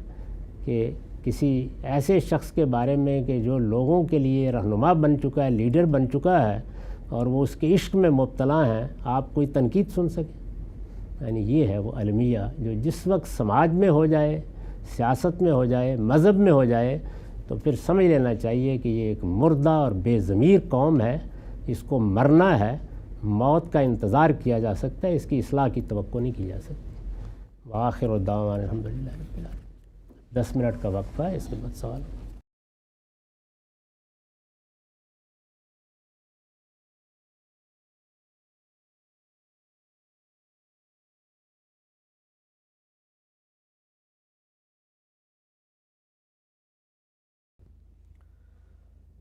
کہ کسی ایسے شخص کے بارے میں کہ جو لوگوں کے لیے رہنما بن چکا ہے، لیڈر بن چکا ہے، اور وہ اس کے عشق میں مبتلا ہیں، آپ کوئی تنقید سن سکیں؟ یعنی یہ ہے وہ المیہ جو جس وقت سماج میں ہو جائے، سیاست میں ہو جائے، مذہب میں ہو جائے، تو پھر سمجھ لینا چاہیے کہ یہ ایک مردہ اور بے ضمیر قوم ہے، اس کو مرنا ہے، موت کا انتظار کیا جا سکتا ہے، اس کی اصلاح کی توقع نہیں کی جا سکتی۔ وآخر دعوانا الحمدللہ رب العالمین۔ 10 منٹ کا وقفہ ہے، اس کے بعد سوال۔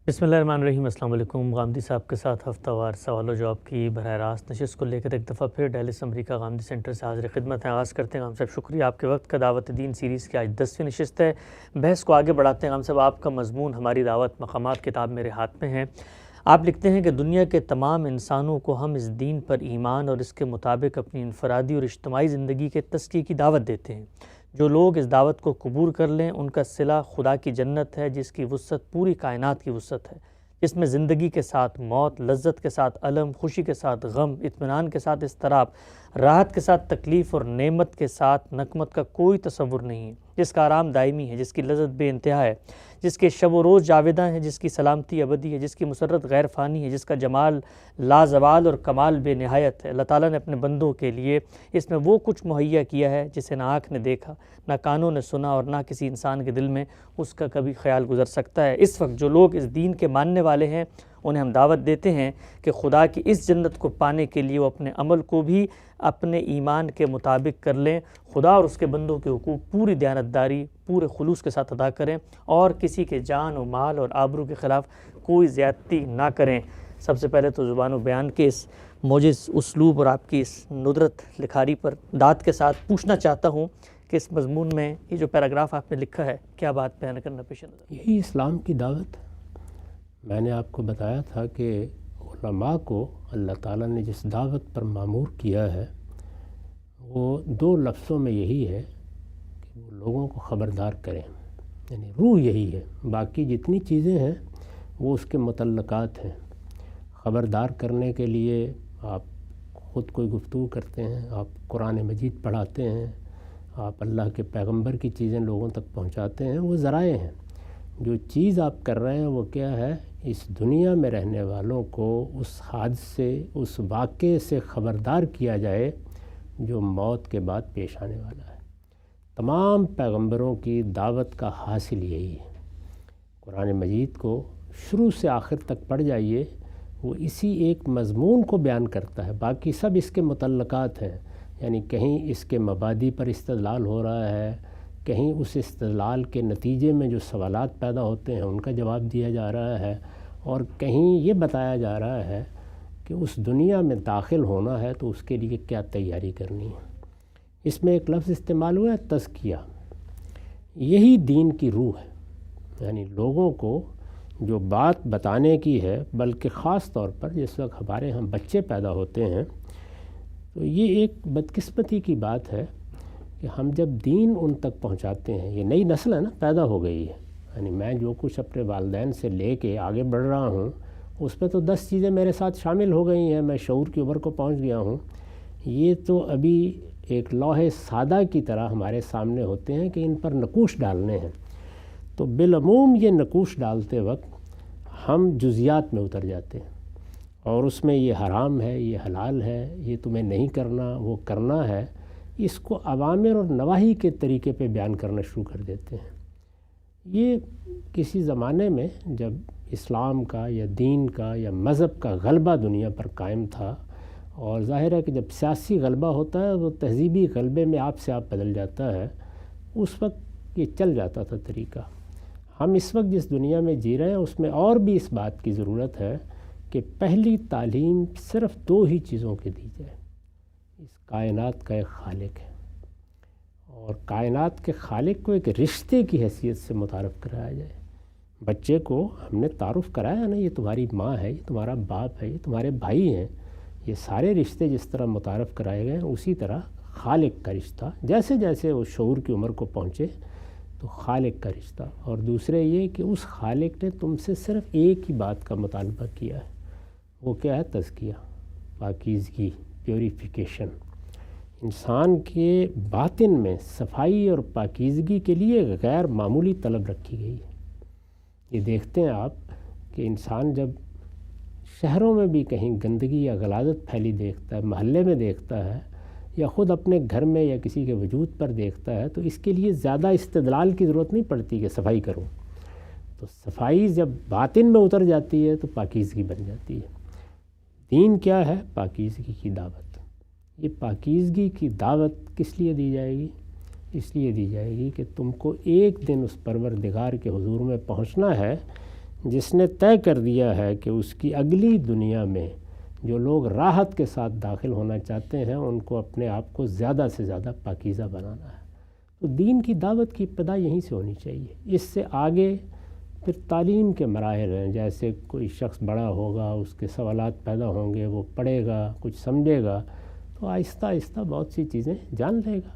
بسم اللہ الرحمن الرحیم۔ السلام علیکم۔ غامدی صاحب کے ساتھ ہفتہ وار سوال و جواب کی براہ راست نشست کو لے کر ایک دفعہ پھر ڈیلس امریکہ غامدی سینٹر سے حاضر خدمت ہیں۔ آغاز کرتے ہیں غام صاحب، شکریہ آپ کے وقت کا۔ دعوت دین سیریز کی آج 10ویں نشست ہے۔ بحث کو آگے بڑھاتے ہیں غام صاحب۔ آپ کا مضمون ہماری دعوت مقامات کتاب میرے ہاتھ میں ہے۔ آپ لکھتے ہیں کہ دنیا کے تمام انسانوں کو ہم اس دین پر ایمان اور اس کے مطابق اپنی انفرادی اور اجتماعی زندگی کے تزکیے کی دعوت دیتے ہیں۔ جو لوگ اس دعوت کو قبول کر لیں ان کا صلہ خدا کی جنت ہے جس کی وسعت پوری کائنات کی وسعت ہے۔ جس میں زندگی کے ساتھ موت، لذت کے ساتھ الم، خوشی کے ساتھ غم، اطمینان کے ساتھ اضطراب، راحت کے ساتھ تکلیف اور نعمت کے ساتھ نقمت کا کوئی تصور نہیں ہے، جس کا آرام دائمی ہے، جس کی لذت بے انتہا ہے، جس کے شب و روز جاوداں ہیں، جس کی سلامتی ابدی ہے، جس کی مسرت غیر فانی ہے، جس کا جمال لازوال اور کمال بے نہایت ہے۔ اللہ تعالیٰ نے اپنے بندوں کے لیے اس میں وہ کچھ مہیا کیا ہے جسے نہ آنکھ نے دیکھا، نہ کانوں نے سنا، اور نہ کسی انسان کے دل میں اس کا کبھی خیال گزر سکتا ہے۔ اس وقت جو لوگ اس دین کے ماننے والے ہیں انہیں ہم دعوت دیتے ہیں کہ خدا کی اس جنت کو پانے کے لیے وہ اپنے عمل کو بھی اپنے ایمان کے مطابق کر لیں، خدا اور اس کے بندوں کے حقوق پوری دیانتداری، پورے خلوص کے ساتھ ادا کریں، اور کسی کے جان و مال اور آبرو کے خلاف کوئی زیادتی نہ کریں۔ سب سے پہلے تو زبان و بیان کے اس موجز اسلوب اور آپ کی اس ندرت لکھاری پر داد کے ساتھ پوچھنا چاہتا ہوں کہ اس مضمون میں یہ جو پیراگراف آپ نے لکھا ہے کیا بات بیان کرنا پیش نظر؟ یہی اسلام کی دعوت۔ میں نے آپ کو بتایا تھا کہ علماء کو اللہ تعالیٰ نے جس دعوت پر مامور کیا ہے وہ دو لفظوں میں یہی ہے کہ وہ لوگوں کو خبردار کریں، یعنی روح یہی ہے، باقی جتنی چیزیں ہیں وہ اس کے متعلقات ہیں۔ خبردار کرنے کے لیے آپ خود کوئی گفتگو کرتے ہیں، آپ قرآن مجید پڑھاتے ہیں، آپ اللہ کے پیغمبر کی چیزیں لوگوں تک پہنچاتے ہیں، وہ ذرائع ہیں۔ جو چیز آپ کر رہے ہیں وہ کیا ہے؟ اس دنیا میں رہنے والوں کو اس حادثے، اس واقعے سے خبردار کیا جائے جو موت کے بعد پیش آنے والا ہے۔ تمام پیغمبروں کی دعوت کا حاصل یہی ہے۔ قرآن مجید کو شروع سے آخر تک پڑھ جائیے، وہ اسی ایک مضمون کو بیان کرتا ہے، باقی سب اس کے متعلقات ہیں۔ یعنی کہیں اس کے مبادی پر استدلال ہو رہا ہے، کہیں اس استدلال کے نتیجے میں جو سوالات پیدا ہوتے ہیں ان کا جواب دیا جا رہا ہے، اور کہیں یہ بتایا جا رہا ہے کہ اس دنیا میں داخل ہونا ہے تو اس کے لیے کیا تیاری کرنی ہے۔ اس میں ایک لفظ استعمال ہوا ہے، تزکیہ۔ یہی دین کی روح ہے، یعنی لوگوں کو جو بات بتانے کی ہے، بلکہ خاص طور پر جس وقت ہمارے ہم بچے پیدا ہوتے ہیں تو یہ ایک بدقسمتی کی بات ہے کہ ہم جب دین ان تک پہنچاتے ہیں، یہ نئی نسل ہے نا، پیدا ہو گئی ہے، یعنی میں جو کچھ اپنے والدین سے لے کے آگے بڑھ رہا ہوں اس پہ تو 10 چیزیں میرے ساتھ شامل ہو گئی ہیں، میں شعور کی عمر کو پہنچ گیا ہوں۔ یہ تو ابھی ایک لوح سادہ کی طرح ہمارے سامنے ہوتے ہیں کہ ان پر نقوش ڈالنے ہیں، تو بالعموم یہ نقوش ڈالتے وقت ہم جزیات میں اتر جاتے ہیں، اور اس میں یہ حرام ہے، یہ حلال ہے، یہ تمہیں نہیں کرنا، وہ کرنا ہے، اس کو اوامر اور نواہی کے طریقے پہ بیان کرنا شروع کر دیتے ہیں۔ یہ کسی زمانے میں جب اسلام کا یا دین کا یا مذہب کا غلبہ دنیا پر قائم تھا، اور ظاہر ہے کہ جب سیاسی غلبہ ہوتا ہے تو تہذیبی غلبے میں آپ سے آپ بدل جاتا ہے، اس وقت یہ چل جاتا تھا طریقہ۔ ہم اس وقت جس دنیا میں جی رہے ہیں اس میں اور بھی اس بات کی ضرورت ہے کہ پہلی تعلیم صرف 2 ہی چیزوں کی دی جائے۔ اس کائنات کا ایک خالق ہے، اور کائنات کے خالق کو ایک رشتے کی حیثیت سے متعارف کرایا جائے۔ بچے کو ہم نے تعارف کرایا نا، یہ تمہاری ماں ہے، یہ تمہارا باپ ہے، یہ تمہارے بھائی ہیں، یہ سارے رشتے جس طرح متعارف کرائے گئے ہیں اسی طرح خالق کا رشتہ، جیسے جیسے وہ شعور کی عمر کو پہنچے تو خالق کا رشتہ۔ اور دوسرے یہ کہ اس خالق نے تم سے صرف ایک ہی بات کا مطالبہ کیا ہے، وہ کیا ہے؟ تزکیہ، پاکیزگی، پیوریفیکیشن۔ انسان کے باطن میں صفائی اور پاکیزگی کے لیے غیر معمولی طلب رکھی گئی ہے۔ یہ دیکھتے ہیں آپ کہ انسان جب شہروں میں بھی کہیں گندگی یا غلاظت پھیلی دیکھتا ہے، محلے میں دیکھتا ہے، یا خود اپنے گھر میں یا کسی کے وجود پر دیکھتا ہے، تو اس کے لیے زیادہ استدلال کی ضرورت نہیں پڑتی کہ صفائی کرو۔ تو صفائی جب باطن میں اتر جاتی ہے تو پاکیزگی بن جاتی ہے۔ دین کیا ہے؟ پاکیزگی کی دعوت۔ یہ پاکیزگی کی دعوت کس لیے دی جائے گی؟ اس لیے دی جائے گی کہ تم کو ایک دن اس پروردگار کے حضور میں پہنچنا ہے جس نے طے کر دیا ہے کہ اس کی اگلی دنیا میں جو لوگ راحت کے ساتھ داخل ہونا چاہتے ہیں ان کو اپنے آپ کو زیادہ سے زیادہ پاکیزہ بنانا ہے۔ تو دین کی دعوت کی ابتدا یہیں سے ہونی چاہیے۔ اس سے آگے پھر تعلیم کے مراحل ہیں، جیسے کوئی شخص بڑا ہوگا، اس کے سوالات پیدا ہوں گے، وہ پڑھے گا، کچھ سمجھے گا، تو آہستہ آہستہ بہت سی چیزیں جان لے گا،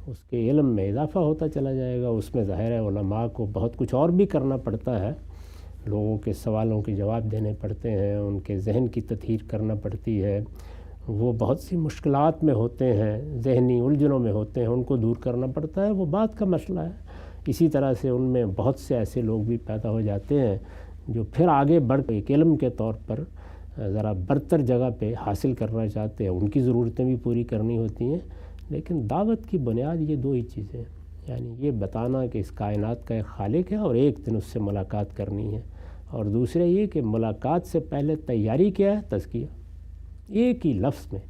اس کے علم میں اضافہ ہوتا چلا جائے گا۔ اس میں ظاہر ہے علماء کو بہت کچھ اور بھی کرنا پڑتا ہے، لوگوں کے سوالوں کے جواب دینے پڑتے ہیں، ان کے ذہن کی تطہیر کرنا پڑتی ہے، وہ بہت سی مشکلات میں ہوتے ہیں، ذہنی الجھنوں میں ہوتے ہیں، ان کو دور کرنا پڑتا ہے، وہ بات کا مسئلہ ہے۔ اسی طرح سے ان میں بہت سے ایسے لوگ بھی پیدا ہو جاتے ہیں جو پھر آگے بڑھ کے ایک علم کے طور پر ذرا برتر جگہ پہ حاصل کرنا چاہتے ہیں، ان کی ضرورتیں بھی پوری کرنی ہوتی ہیں۔ لیکن دعوت کی بنیاد یہ دو ہی چیزیں ہیں، یعنی یہ بتانا کہ اس کائنات کا ایک خالق ہے اور ایک دن اس سے ملاقات کرنی ہے، اور دوسرے یہ کہ ملاقات سے پہلے تیاری کیا ہے، تزکیہ۔ ایک ہی لفظ میں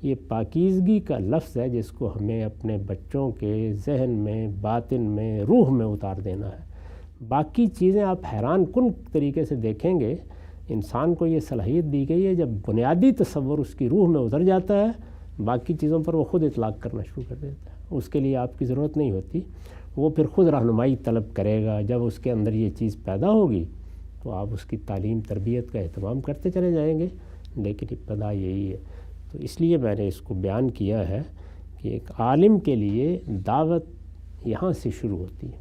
یہ پاکیزگی کا لفظ ہے جس کو ہمیں اپنے بچوں کے ذہن میں، باطن میں، روح میں اتار دینا ہے۔ باقی چیزیں آپ حیران کن طریقے سے دیکھیں گے، انسان کو یہ صلاحیت دی گئی ہے، جب بنیادی تصور اس کی روح میں اتر جاتا ہے، باقی چیزوں پر وہ خود اطلاق کرنا شروع کر دیتا ہے، اس کے لیے آپ کی ضرورت نہیں ہوتی، وہ پھر خود رہنمائی طلب کرے گا۔ جب اس کے اندر یہ چیز پیدا ہوگی تو آپ اس کی تعلیم تربیت کا اہتمام کرتے چلے جائیں گے، لیکن ابتدا یہی ہے۔ تو اس لیے میں نے اس کو بیان کیا ہے کہ ایک عالم کے لیے دعوت یہاں سے شروع ہوتی ہے۔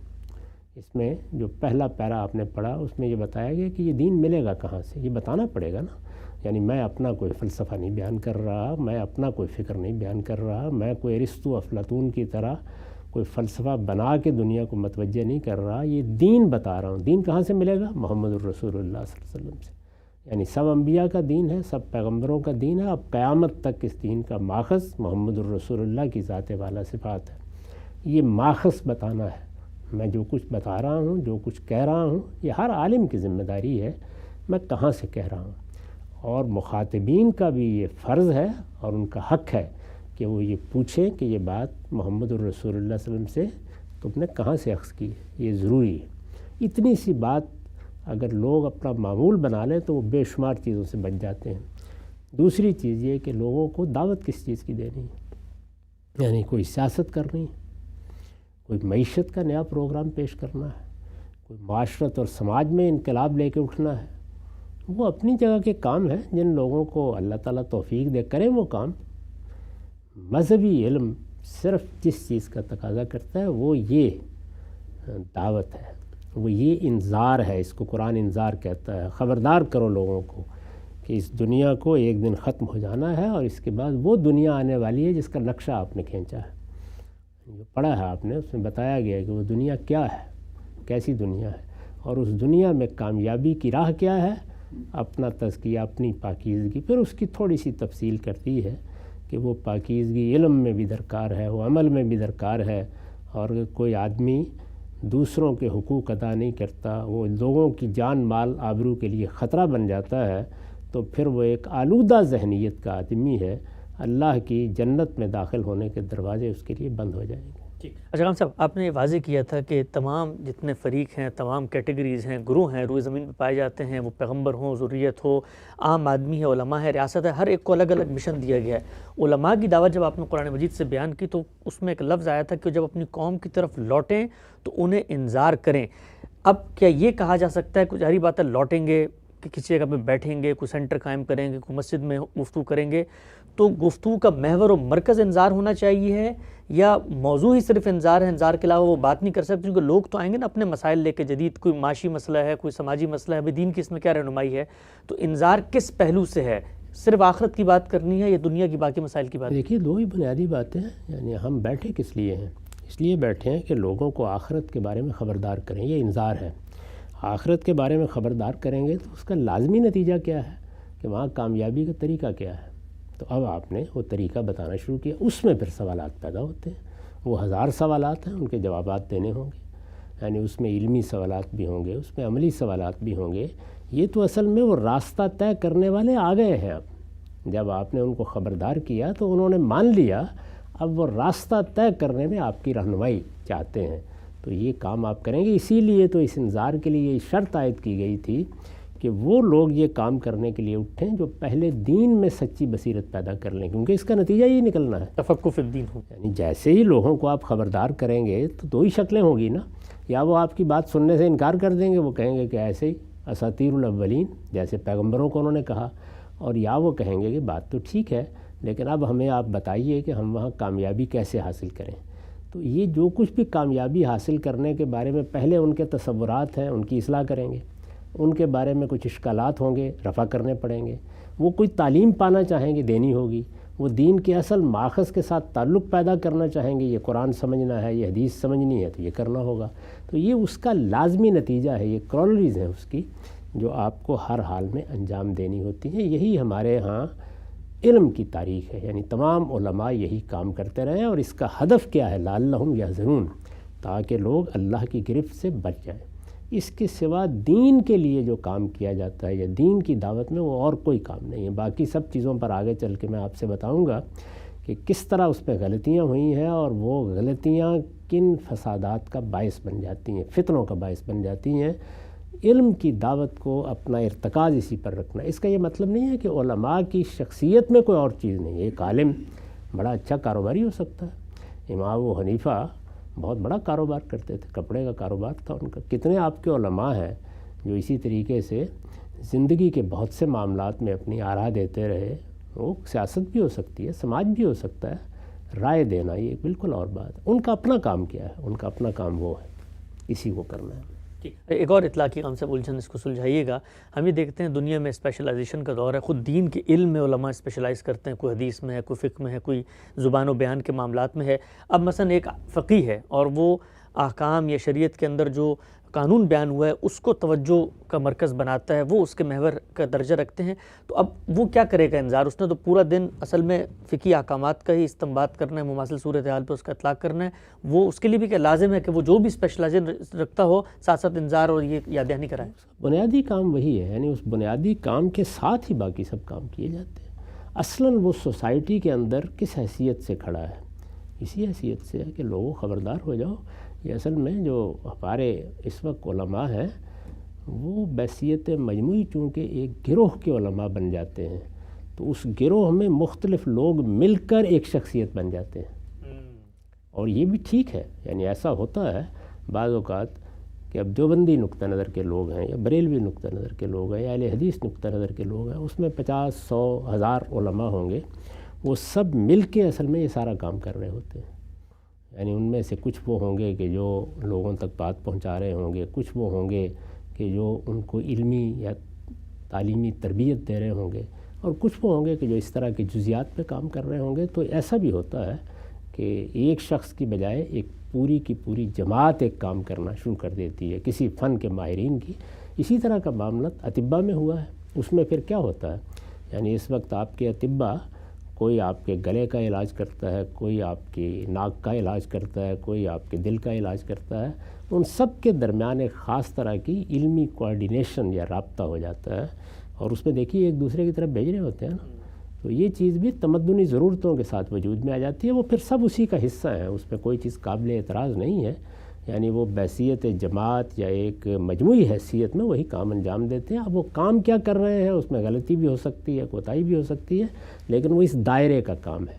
اس میں جو پہلا پیرا آپ نے پڑھا اس میں یہ بتایا گیا کہ یہ دین ملے گا کہاں سے، یہ بتانا پڑے گا نا۔ یعنی میں اپنا کوئی فلسفہ نہیں بیان کر رہا، میں اپنا کوئی فکر نہیں بیان کر رہا، میں کوئی ارسطو افلاطون کی طرح کوئی فلسفہ بنا کے دنیا کو متوجہ نہیں کر رہا، یہ دین بتا رہا ہوں۔ دین کہاں سے ملے گا؟ محمد الرسول اللہ صلی اللہ علیہ وسلم سے۔ یعنی سب انبیاء کا دین ہے، سب پیغمبروں کا دین ہے، اب قیامت تک اس دین کا ماخذ محمد الرسول اللہ کی ذات والا صفات ہے۔ یہ ماخذ بتانا ہے۔ میں جو کچھ بتا رہا ہوں، جو کچھ کہہ رہا ہوں، یہ ہر عالم کی ذمہ داری ہے، میں کہاں سے کہہ رہا ہوں، اور مخاطبین کا بھی یہ فرض ہے اور ان کا حق ہے کہ وہ یہ پوچھیں کہ یہ بات محمد الرسول اللہ صلی اللہ علیہ وسلم سے تم نے کہاں سے اخذ کی ہے۔ یہ ضروری ہے۔ اتنی سی بات اگر لوگ اپنا معمول بنا لیں تو وہ بے شمار چیزوں سے بچ جاتے ہیں۔ دوسری چیز یہ کہ لوگوں کو دعوت کس چیز کی دینی ہے، یعنی کوئی سیاست کرنی ہے، کوئی معیشت کا نیا پروگرام پیش کرنا ہے، کوئی معاشرت اور سماج میں انقلاب لے کے اٹھنا ہے، وہ اپنی جگہ کے کام ہیں جن لوگوں کو اللہ تعالیٰ توفیق دے کریں وہ کام۔ مذہبی علم صرف جس چیز کا تقاضا کرتا ہے وہ یہ دعوت ہے، وہ یہ انذار ہے، اس کو قرآن انذار کہتا ہے۔ خبردار کرو لوگوں کو کہ اس دنیا کو ایک دن ختم ہو جانا ہے اور اس کے بعد وہ دنیا آنے والی ہے جس کا نقشہ آپ نے کھینچا ہے، جو پڑھا ہے آپ نے، اس میں بتایا گیا ہے کہ وہ دنیا کیا ہے، کیسی دنیا ہے، اور اس دنیا میں کامیابی کی راہ کیا ہے، اپنا تزکیہ، اپنی پاکیزگی۔ پھر اس کی تھوڑی سی تفصیل کرتی ہے کہ وہ پاکیزگی علم میں بھی درکار ہے، وہ عمل میں بھی درکار ہے، اور کوئی آدمی دوسروں کے حقوق ادا نہیں کرتا، وہ لوگوں کی جان مال آبرو کے لیے خطرہ بن جاتا ہے، تو پھر وہ ایک آلودہ ذہنیت کا آدمی ہے، اللہ کی جنت میں داخل ہونے کے دروازے اس کے لیے بند ہو جائیں گے۔ اچھا خان صاحب، آپ نے یہ واضح کیا تھا کہ تمام جتنے فریق ہیں، تمام کیٹیگریز ہیں، گروہ ہیں، روئے زمین پہ پائے جاتے ہیں، وہ پیغمبر ہوں، ذریت ہو، عام آدمی ہے، علماء ہے، ریاست ہے، ہر ایک کو الگ الگ مشن دیا گیا ہے۔ علماء کی دعوت جب آپ نے قرآن مجید سے بیان کی تو اس میں ایک لفظ آیا تھا کہ جب اپنی قوم کی طرف لوٹیں تو انہیں انذار کریں۔ اب کیا یہ کہا جا سکتا ہے، کچھ ظاہری بات ہے لوٹیں گے کہ کسی جگہ پہ بیٹھیں گے، کوئی سینٹر قائم کریں گے، کوئی مسجد میں گفتگو کریں گے، تو گفتگو کا محور و مرکز انذار ہونا چاہیے ہے، یا موضوع ہی صرف انذار ہے، انذار کے علاوہ وہ بات نہیں کر سکتے؟ کیونکہ لوگ تو آئیں گے نا اپنے مسائل لے کے، جدید کوئی معاشی مسئلہ ہے، کوئی سماجی مسئلہ ہے، دین کی اس میں کیا رہنمائی ہے، تو انذار کس پہلو سے ہے؟ صرف آخرت کی بات کرنی ہے یا دنیا کی باقی مسائل کی بات؟ دیکھیے، دو ہی بنیادی باتیں ہیں۔ یعنی ہم بیٹھے کس لیے ہیں؟ اس لیے بیٹھے ہیں کہ لوگوں کو آخرت کے بارے میں خبردار کریں، یہ انذار ہے۔ آخرت کے بارے میں خبردار کریں گے تو اس کا لازمی نتیجہ کیا ہے کہ وہاں کامیابی کا طریقہ کیا ہے۔ تو اب آپ نے وہ طریقہ بتانا شروع کیا، اس میں پھر سوالات پیدا ہوتے ہیں، وہ ہزار سوالات ہیں، ان کے جوابات دینے ہوں گے، یعنی اس میں علمی سوالات بھی ہوں گے، اس میں عملی سوالات بھی ہوں گے۔ یہ تو اصل میں وہ راستہ طے کرنے والے آ گئے ہیں۔ اب جب آپ نے ان کو خبردار کیا تو انہوں نے مان لیا، اب وہ راستہ طے کرنے میں آپ کی رہنمائی چاہتے ہیں، تو یہ کام آپ کریں گے۔ اسی لیے تو اس انذار کے لیے یہ شرط عائد کی گئی تھی کہ وہ لوگ یہ کام کرنے کے لیے اٹھیں جو پہلے دین میں سچی بصیرت پیدا کر لیں، کیونکہ اس کا نتیجہ یہ نکلنا ہے، تفقہ فی الدین ہو۔ یعنی جیسے ہی لوگوں کو آپ خبردار کریں گے تو دو ہی شکلیں ہوں گی نا، یا وہ آپ کی بات سننے سے انکار کر دیں گے، وہ کہیں گے کہ ایسے ہی اساطیر الاولین جیسے پیغمبروں کو انہوں نے کہا، اور یا وہ کہیں گے کہ بات تو ٹھیک ہے لیکن اب ہمیں آپ بتائیے کہ ہم وہاں کامیابی کیسے حاصل کریں۔ تو یہ جو کچھ بھی کامیابی حاصل کرنے کے بارے میں پہلے ان کے تصورات ہیں ان کی اصلاح کریں گے، ان کے بارے میں کچھ اشکالات ہوں گے، رفع کرنے پڑیں گے، وہ کوئی تعلیم پانا چاہیں گے، دینی ہوگی، وہ دین کے اصل ماخذ کے ساتھ تعلق پیدا کرنا چاہیں گے، یہ قرآن سمجھنا ہے، یہ حدیث سمجھنی ہے، تو یہ کرنا ہوگا۔ تو یہ اس کا لازمی نتیجہ ہے، یہ کرولریز ہیں اس کی جو آپ کو ہر حال میں انجام دینی ہوتی ہیں۔ یہی ہمارے ہاں علم کی تاریخ ہے، یعنی تمام علماء یہی کام کرتے رہے ہیں، اور اس کا ہدف کیا ہے؟ لعلہم یحذرون، تاکہ لوگ اللہ کی گرفت سے بچ جائیں۔ اس کے سوا دین کے لیے جو کام کیا جاتا ہے یا دین کی دعوت میں، وہ اور کوئی کام نہیں ہے۔ باقی سب چیزوں پر آگے چل کے میں آپ سے بتاؤں گا کہ کس طرح اس میں غلطیاں ہوئی ہیں، اور وہ غلطیاں کن فسادات کا باعث بن جاتی ہیں، فتنوں کا باعث بن جاتی ہیں۔ علم کی دعوت کو اپنا ارتکاز اسی پر رکھنا، اس کا یہ مطلب نہیں ہے کہ علماء کی شخصیت میں کوئی اور چیز نہیں ہے۔ ایک عالم بڑا اچھا کاروباری ہو سکتا ہے۔ امام ابو حنیفہ بہت بڑا کاروبار کرتے تھے، کپڑے کا کاروبار تھا ان کا۔ کتنے آپ کے علماء ہیں جو اسی طریقے سے زندگی کے بہت سے معاملات میں اپنی آراء دیتے رہے۔ وہ سیاست بھی ہو سکتی ہے، سماج بھی ہو سکتا ہے، رائے دینا یہ بالکل اور بات ہے۔ ان کا اپنا کام کیا ہے؟ ان کا اپنا کام وہ ہے، اسی کو کرنا ہے۔ ایک اور اطلاع کی ہم سے الجھن اس کو سلجھائیے گا۔ ہم یہ دیکھتے ہیں دنیا میں اسپیشلائزیشن کا دور ہے، خود دین کے علم میں علماء اسپیشلائز کرتے ہیں، کوئی حدیث میں ہے، کوئی فقہ میں ہے، کوئی زبان و بیان کے معاملات میں ہے۔ اب مثلا ایک فقیہ ہے اور وہ احکام یا شریعت کے اندر جو قانون بیان ہوا ہے اس کو توجہ کا مرکز بناتا ہے، وہ اس کے محور کا درجہ رکھتے ہیں، تو اب وہ کیا کرے گا انظار؟ اس نے تو پورا دن اصل میں فقہی احکامات کا ہی استنباط کرنا ہے، مماثل صورتحال پہ اس کا اطلاق کرنا ہے۔ وہ اس کے لیے بھی کیا لازم ہے کہ وہ جو بھی اسپیشلائزیشن رکھتا ہو ساتھ ساتھ انظار اور یہ یاد دہانی کرائے؟ بنیادی کام وہی ہے، یعنی اس بنیادی کام کے ساتھ ہی باقی سب کام کیے جاتے ہیں۔ اصلاً وہ سوسائٹی کے اندر کس حیثیت سے کھڑا ہے؟ اسی حیثیت سے ہے کہ لوگوں خبردار ہو جاؤ۔ یہ اصل میں جو ہمارے اس وقت علماء ہیں وہ بحیثیت مجموعی چونکہ ایک گروہ کے علماء بن جاتے ہیں، تو اس گروہ میں مختلف لوگ مل کر ایک شخصیت بن جاتے ہیں، اور یہ بھی ٹھیک ہے۔ یعنی ایسا ہوتا ہے بعض اوقات کہ اب دیوبندی نقطہ نظر کے لوگ ہیں، یا بریلوی نقطہ نظر کے لوگ ہیں، یا اہل حدیث نقطہ نظر کے لوگ ہیں، اس میں 50، 100، 1000 علماء ہوں گے، وہ سب مل کے اصل میں یہ سارا کام کر رہے ہوتے ہیں۔ یعنی ان میں سے کچھ وہ ہوں گے کہ جو لوگوں تک بات پہنچا رہے ہوں گے، کچھ وہ ہوں گے کہ جو ان کو علمی یا تعلیمی تربیت دے رہے ہوں گے، اور کچھ وہ ہوں گے کہ جو اس طرح کے جزیات پہ کام کر رہے ہوں گے۔ تو ایسا بھی ہوتا ہے کہ ایک شخص کی بجائے ایک پوری کی پوری جماعت ایک کام کرنا شروع کر دیتی ہے کسی فن کے ماہرین کی۔ اسی طرح کا معاملہ اطباء میں ہوا ہے۔ اس میں پھر کیا ہوتا ہے؟ یعنی اس وقت آپ کے اطباء، کوئی آپ کے گلے کا علاج کرتا ہے، کوئی آپ کی ناک کا علاج کرتا ہے، کوئی آپ کے دل کا علاج کرتا ہے، ان سب کے درمیان ایک خاص طرح کی علمی کوارڈینیشن یا رابطہ ہو جاتا ہے، اور اس میں دیکھیے ایک دوسرے کی طرف بھیج رہے ہوتے ہیں نا۔ تو یہ چیز بھی تمدنی ضرورتوں کے ساتھ وجود میں آ جاتی ہے، وہ پھر سب اسی کا حصہ ہے، اس میں کوئی چیز قابل اعتراض نہیں ہے۔ یعنی وہ بحیثیت جماعت یا ایک مجموعی حیثیت میں وہی کام انجام دیتے ہیں۔ اب وہ کام کیا کر رہے ہیں اس میں غلطی بھی ہو سکتی ہے، کوتاہی بھی ہو سکتی ہے، لیکن وہ اس دائرے کا کام ہے،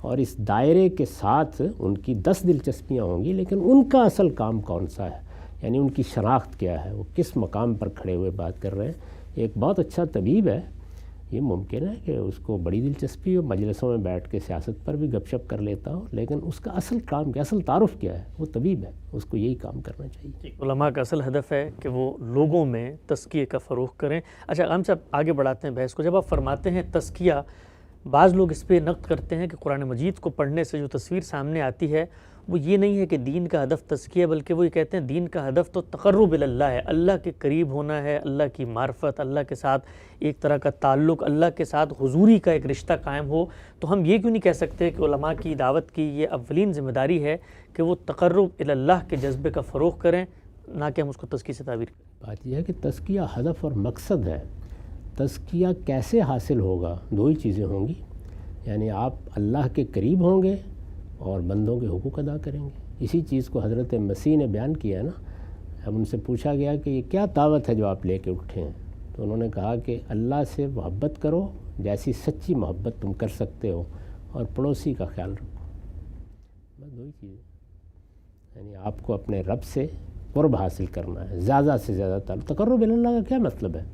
اور اس دائرے کے ساتھ ان کی 10 دلچسپیاں ہوں گی، لیکن ان کا اصل کام کون سا ہے؟ یعنی ان کی شناخت کیا ہے، وہ کس مقام پر کھڑے ہوئے بات کر رہے ہیں۔ ایک بہت اچھا طبیب ہے، یہ ممکن ہے کہ اس کو بڑی دلچسپی ہو، مجلسوں میں بیٹھ کے سیاست پر بھی گپ شپ کر لیتا ہو، لیکن اس کا اصل کام کیا، اصل تعارف کیا ہے؟ وہ طبیب ہے، اس کو یہی کام کرنا چاہیے۔ علماء کا اصل ہدف ہے کہ وہ لوگوں میں تزکیے کا فروغ کریں۔ اچھا ہم صاحب آگے بڑھاتے ہیں بحث کو۔ جب آپ فرماتے ہیں تزکیہ، بعض لوگ اس پہ نقد کرتے ہیں کہ قرآن مجید کو پڑھنے سے جو تصویر سامنے آتی ہے وہ یہ نہیں ہے کہ دین کا ہدف تزکیہ، بلکہ وہ یہ کہتے ہیں دین کا ہدف تو تقرب اللہ ہے، اللہ کے قریب ہونا ہے، اللہ کی معرفت، اللہ کے ساتھ ایک طرح کا تعلق، اللہ کے ساتھ حضوری کا ایک رشتہ قائم ہو۔ تو ہم یہ کیوں نہیں کہہ سکتے کہ علماء کی دعوت کی یہ اولین ذمہ داری ہے کہ وہ تقرب اللہ کے جذبے کا فروغ کریں، نہ کہ ہم اس کو تزکیے سے تعبیر کریں؟ بات یہ ہے کہ تزکیہ ہدف اور مقصد ہے۔ تزکیہ کیسے حاصل ہوگا؟ دو ہی چیزیں ہوں گی، یعنی آپ اللہ کے قریب ہوں گے اور بندوں کے حقوق ادا کریں گے۔ اسی چیز کو حضرت مسیح نے بیان کیا ہے نا۔ اب ان سے پوچھا گیا کہ یہ کیا دعوت ہے جو آپ لے کے اٹھے ہیں؟ تو انہوں نے کہا کہ اللہ سے محبت کرو جیسی سچی محبت تم کر سکتے ہو، اور پڑوسی کا خیال رکھو۔ بس دو ہی چیزیں، یعنی آپ کو اپنے رب سے قرب حاصل کرنا ہے، زیادہ سے زیادہ تعلق۔ تقرب اللہ کا کیا مطلب ہے؟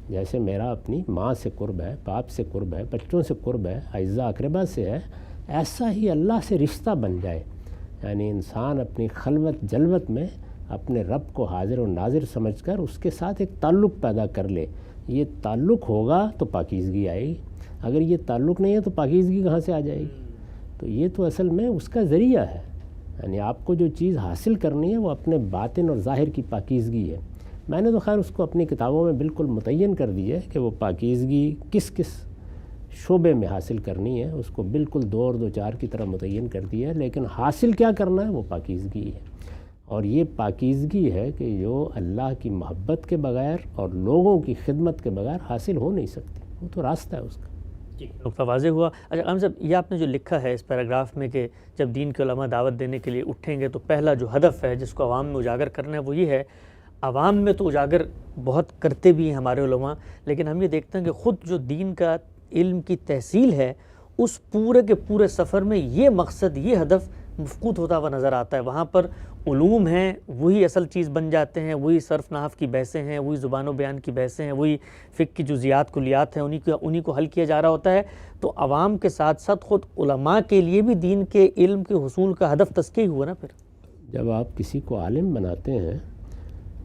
جیسے میرا اپنی ماں سے قرب ہے، باپ سے قرب ہے، بچوں سے قرب ہے، اعزاء اقربا سے ہے، ایسا ہی اللہ سے رشتہ بن جائے۔ یعنی انسان اپنی خلوت جلوت میں اپنے رب کو حاضر و ناظر سمجھ کر اس کے ساتھ ایک تعلق پیدا کر لے. یہ تعلق ہوگا تو پاکیزگی آئے گی. اگر یہ تعلق نہیں ہے تو پاکیزگی کہاں سے آ جائے گی؟ تو یہ تو اصل میں اس کا ذریعہ ہے. یعنی آپ کو جو چیز حاصل کرنی ہے وہ اپنے باطن اور ظاہر کی پاکیزگی ہے. میں نے تو خیر اس کو اپنی کتابوں میں بالکل متعین کر دی ہے کہ وہ پاکیزگی کس کس شعبے میں حاصل کرنی ہے، اس کو بالکل 2 اور 2 4 کی طرح متعین کر دی ہے. لیکن حاصل کیا کرنا ہے وہ پاکیزگی ہے. اور یہ پاکیزگی ہے کہ جو اللہ کی محبت کے بغیر اور لوگوں کی خدمت کے بغیر حاصل ہو نہیں سکتی. وہ تو راستہ ہے اس کا. جی نقطہ واضح ہوا. اچھا قائم صاحب، یہ آپ نے جو لکھا ہے اس پیراگراف میں کہ جب دین کے علماء دعوت دینے کے لیے اٹھیں گے تو پہلا جو ہدف ہے جس کو عوام میں اجاگر کرنا ہے وہ یہ ہے. عوام میں تو اجاگر بہت کرتے بھی ہیں ہمارے علماء، لیکن ہم یہ دیکھتے ہیں کہ خود جو دین کا علم کی تحصیل ہے اس پورے کے پورے سفر میں یہ مقصد، یہ ہدف مفقود ہوتا ہوا نظر آتا ہے. وہاں پر علوم ہیں وہی اصل چیز بن جاتے ہیں، وہی صرف نحو کی بحثیں ہیں، وہی زبان و بیان کی بحثیں ہیں، وہی فقہ کی جزیات کلیات ہیں، انہی کو حل کیا جا رہا ہوتا ہے. تو عوام کے ساتھ ساتھ خود علماء کے لیے بھی دین کے علم کے حصول کا ہدف تزکیہ ہوا نا. پھر جب آپ کسی کو عالم بناتے ہیں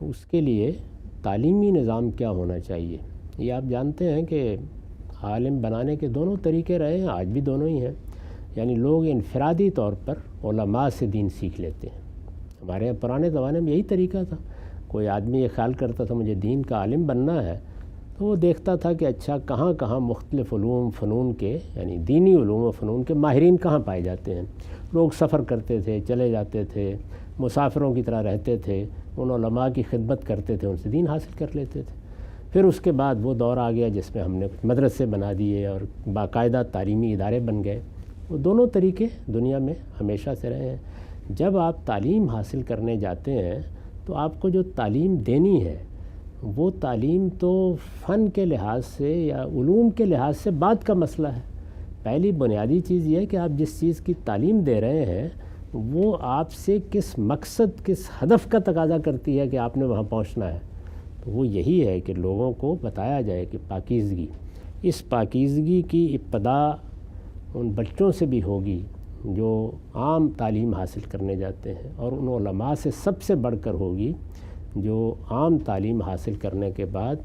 اس کے لیے تعلیمی نظام کیا ہونا چاہیے، یہ آپ جانتے ہیں کہ عالم بنانے کے دونوں طریقے رہے ہیں، آج بھی دونوں ہی ہیں. یعنی لوگ انفرادی طور پر علماء سے دین سیکھ لیتے ہیں. ہمارے یہاں پرانے زمانے میں یہی طریقہ تھا. کوئی آدمی یہ خیال کرتا تھا مجھے دین کا عالم بننا ہے تو وہ دیکھتا تھا کہ اچھا کہاں کہاں مختلف علوم فنون کے، یعنی دینی علوم و فنون کے ماہرین کہاں پائے جاتے ہیں. لوگ سفر کرتے تھے، چلے جاتے تھے، مسافروں کی طرح رہتے تھے، ان علماء کی خدمت کرتے تھے، ان سے دین حاصل کر لیتے تھے. پھر اس کے بعد وہ دور آ گیا جس میں ہم نے مدرسے بنا دیے اور باقاعدہ تعلیمی ادارے بن گئے. وہ دونوں طریقے دنیا میں ہمیشہ سے رہے ہیں. جب آپ تعلیم حاصل کرنے جاتے ہیں تو آپ کو جو تعلیم دینی ہے وہ تعلیم تو فن کے لحاظ سے یا علوم کے لحاظ سے بعد کا مسئلہ ہے. پہلی بنیادی چیز یہ ہے کہ آپ جس چیز کی تعلیم دے رہے ہیں وہ آپ سے کس مقصد، کس ہدف کا تقاضا کرتی ہے کہ آپ نے وہاں پہنچنا ہے. تو وہ یہی ہے کہ لوگوں کو بتایا جائے کہ پاکیزگی، اس پاکیزگی کی ابتدا ان بچوں سے بھی ہوگی جو عام تعلیم حاصل کرنے جاتے ہیں، اور ان علماء سے سب سے بڑھ کر ہوگی جو عام تعلیم حاصل کرنے کے بعد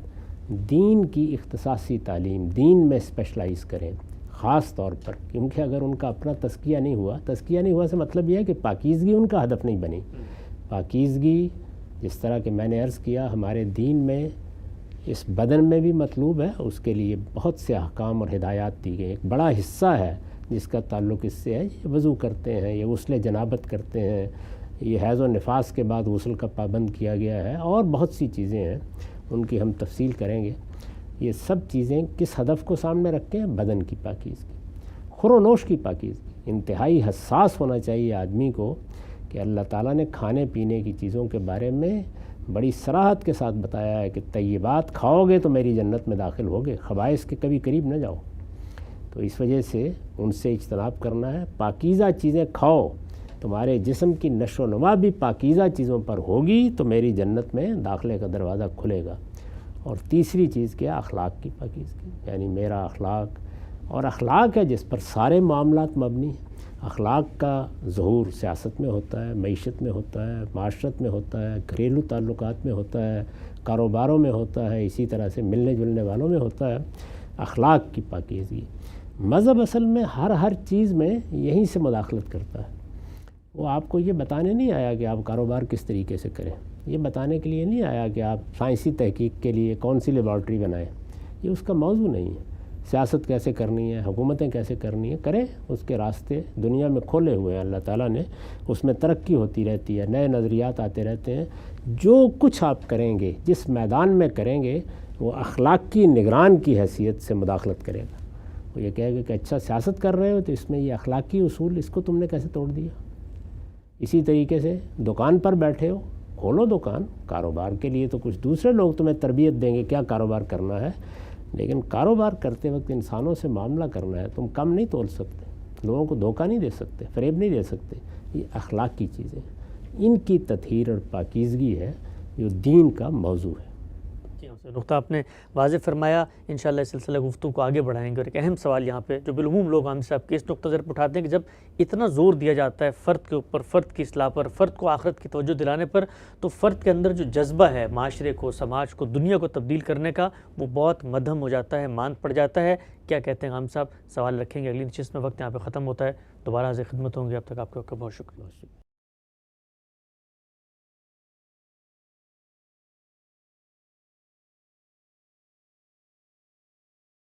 دین کی اختصاصی تعلیم، دین میں اسپیشلائز کریں خاص طور پر. کیونکہ اگر ان کا اپنا تزکیہ نہیں ہوا سے مطلب یہ ہے کہ پاکیزگی ان کا ہدف نہیں بنی. پاکیزگی جس طرح کہ میں نے عرض کیا ہمارے دین میں اس بدن میں بھی مطلوب ہے، اس کے لیے بہت سے احکام اور ہدایات دی گئی. ایک بڑا حصہ ہے جس کا تعلق اس سے ہے. یہ وضو کرتے ہیں، یہ غسل جنابت کرتے ہیں، یہ حیض و نفاس کے بعد غسل کا پابند کیا گیا ہے، اور بہت سی چیزیں ہیں ان کی ہم تفصیل کریں گے. یہ سب چیزیں کس ہدف کو سامنے رکھتے ہیں؟ بدن کی پاکیزگی، خور و نوش کی پاکیزگی. انتہائی حساس ہونا چاہیے آدمی کو کہ اللہ تعالیٰ نے کھانے پینے کی چیزوں کے بارے میں بڑی صراحت کے ساتھ بتایا ہے کہ طیبات کھاؤ گے تو میری جنت میں داخل ہوگے، خبائث کے کبھی قریب نہ جاؤ. تو اس وجہ سے ان سے اجتناب کرنا ہے. پاکیزہ چیزیں کھاؤ، تمہارے جسم کی نشو و نما بھی پاکیزہ چیزوں پر ہوگی تو میری جنت میں داخلے کا دروازہ کھلے گا. اور تیسری چیز کیا؟ اخلاق کی پاکیزگی، یعنی میرا اخلاق، اور اخلاق ہے جس پر سارے معاملات مبنی ہیں. اخلاق کا ظہور سیاست میں ہوتا ہے، معیشت میں ہوتا ہے، معاشرت میں ہوتا ہے، گھریلو تعلقات میں ہوتا ہے، کاروباروں میں ہوتا ہے، اسی طرح سے ملنے جلنے والوں میں ہوتا ہے. اخلاق کی پاکیزگی. مذہب اصل میں ہر چیز میں یہیں سے مداخلت کرتا ہے. وہ آپ کو یہ بتانے نہیں آیا کہ آپ کاروبار کس طریقے سے کریں، یہ بتانے کے لیے نہیں آیا کہ آپ سائنسی تحقیق کے لیے کون سی لیبارٹری بنائیں. یہ اس کا موضوع نہیں ہے. سیاست کیسے کرنی ہے، حکومتیں کیسے کرنی ہیں، کریں. اس کے راستے دنیا میں کھولے ہوئے ہیں اللہ تعالیٰ نے. اس میں ترقی ہوتی رہتی ہے، نئے نظریات آتے رہتے ہیں. جو کچھ آپ کریں گے، جس میدان میں کریں گے، وہ اخلاق کی نگران کی حیثیت سے مداخلت کرے گا. وہ یہ کہے گا کہ اچھا سیاست کر رہے ہو تو اس میں یہ اخلاقی اصول، اس کو تم نے کیسے توڑ دیا. اسی طریقے سے دکان پر بیٹھے ہو، کھولو دکان. کاروبار کے لیے تو کچھ دوسرے لوگ تمہیں تربیت دیں گے کیا کاروبار کرنا ہے، لیکن کاروبار کرتے وقت انسانوں سے معاملہ کرنا ہے. تم کم نہیں تول سکتے، لوگوں کو دھوکہ نہیں دے سکتے، فریب نہیں دے سکتے. یہ اخلاق کی چیزیں، ان کی تطہیر اور پاکیزگی ہے جو دین کا موضوع ہے. جی ہاں، نقطہ آپ نے واضح فرمایا. انشاءاللہ اس سلسلہ گفتگو کو آگے بڑھائیں گے. اور ایک اہم سوال یہاں پہ جو بالعموم لوگ غامدی صاحب کے اس نقطہ نظر پہ اٹھاتے ہیں کہ جب اتنا زور دیا جاتا ہے فرد کے اوپر، فرد کی اصلاح پر، فرد کو آخرت کی توجہ دلانے پر، تو فرد کے اندر جو جذبہ ہے معاشرے کو، سماج کو، دنیا کو تبدیل کرنے کا، وہ بہت مدھم ہو جاتا ہے، ماند پڑ جاتا ہے. کیا کہتے ہیں غامدی صاحب؟ سوال رکھیں گے. اگلی نشست میں وقت یہاں پہ ختم ہوتا ہے. دوبارہ حاضر خدمت ہوں گے. اب تک آپ کا بہت شکریہ.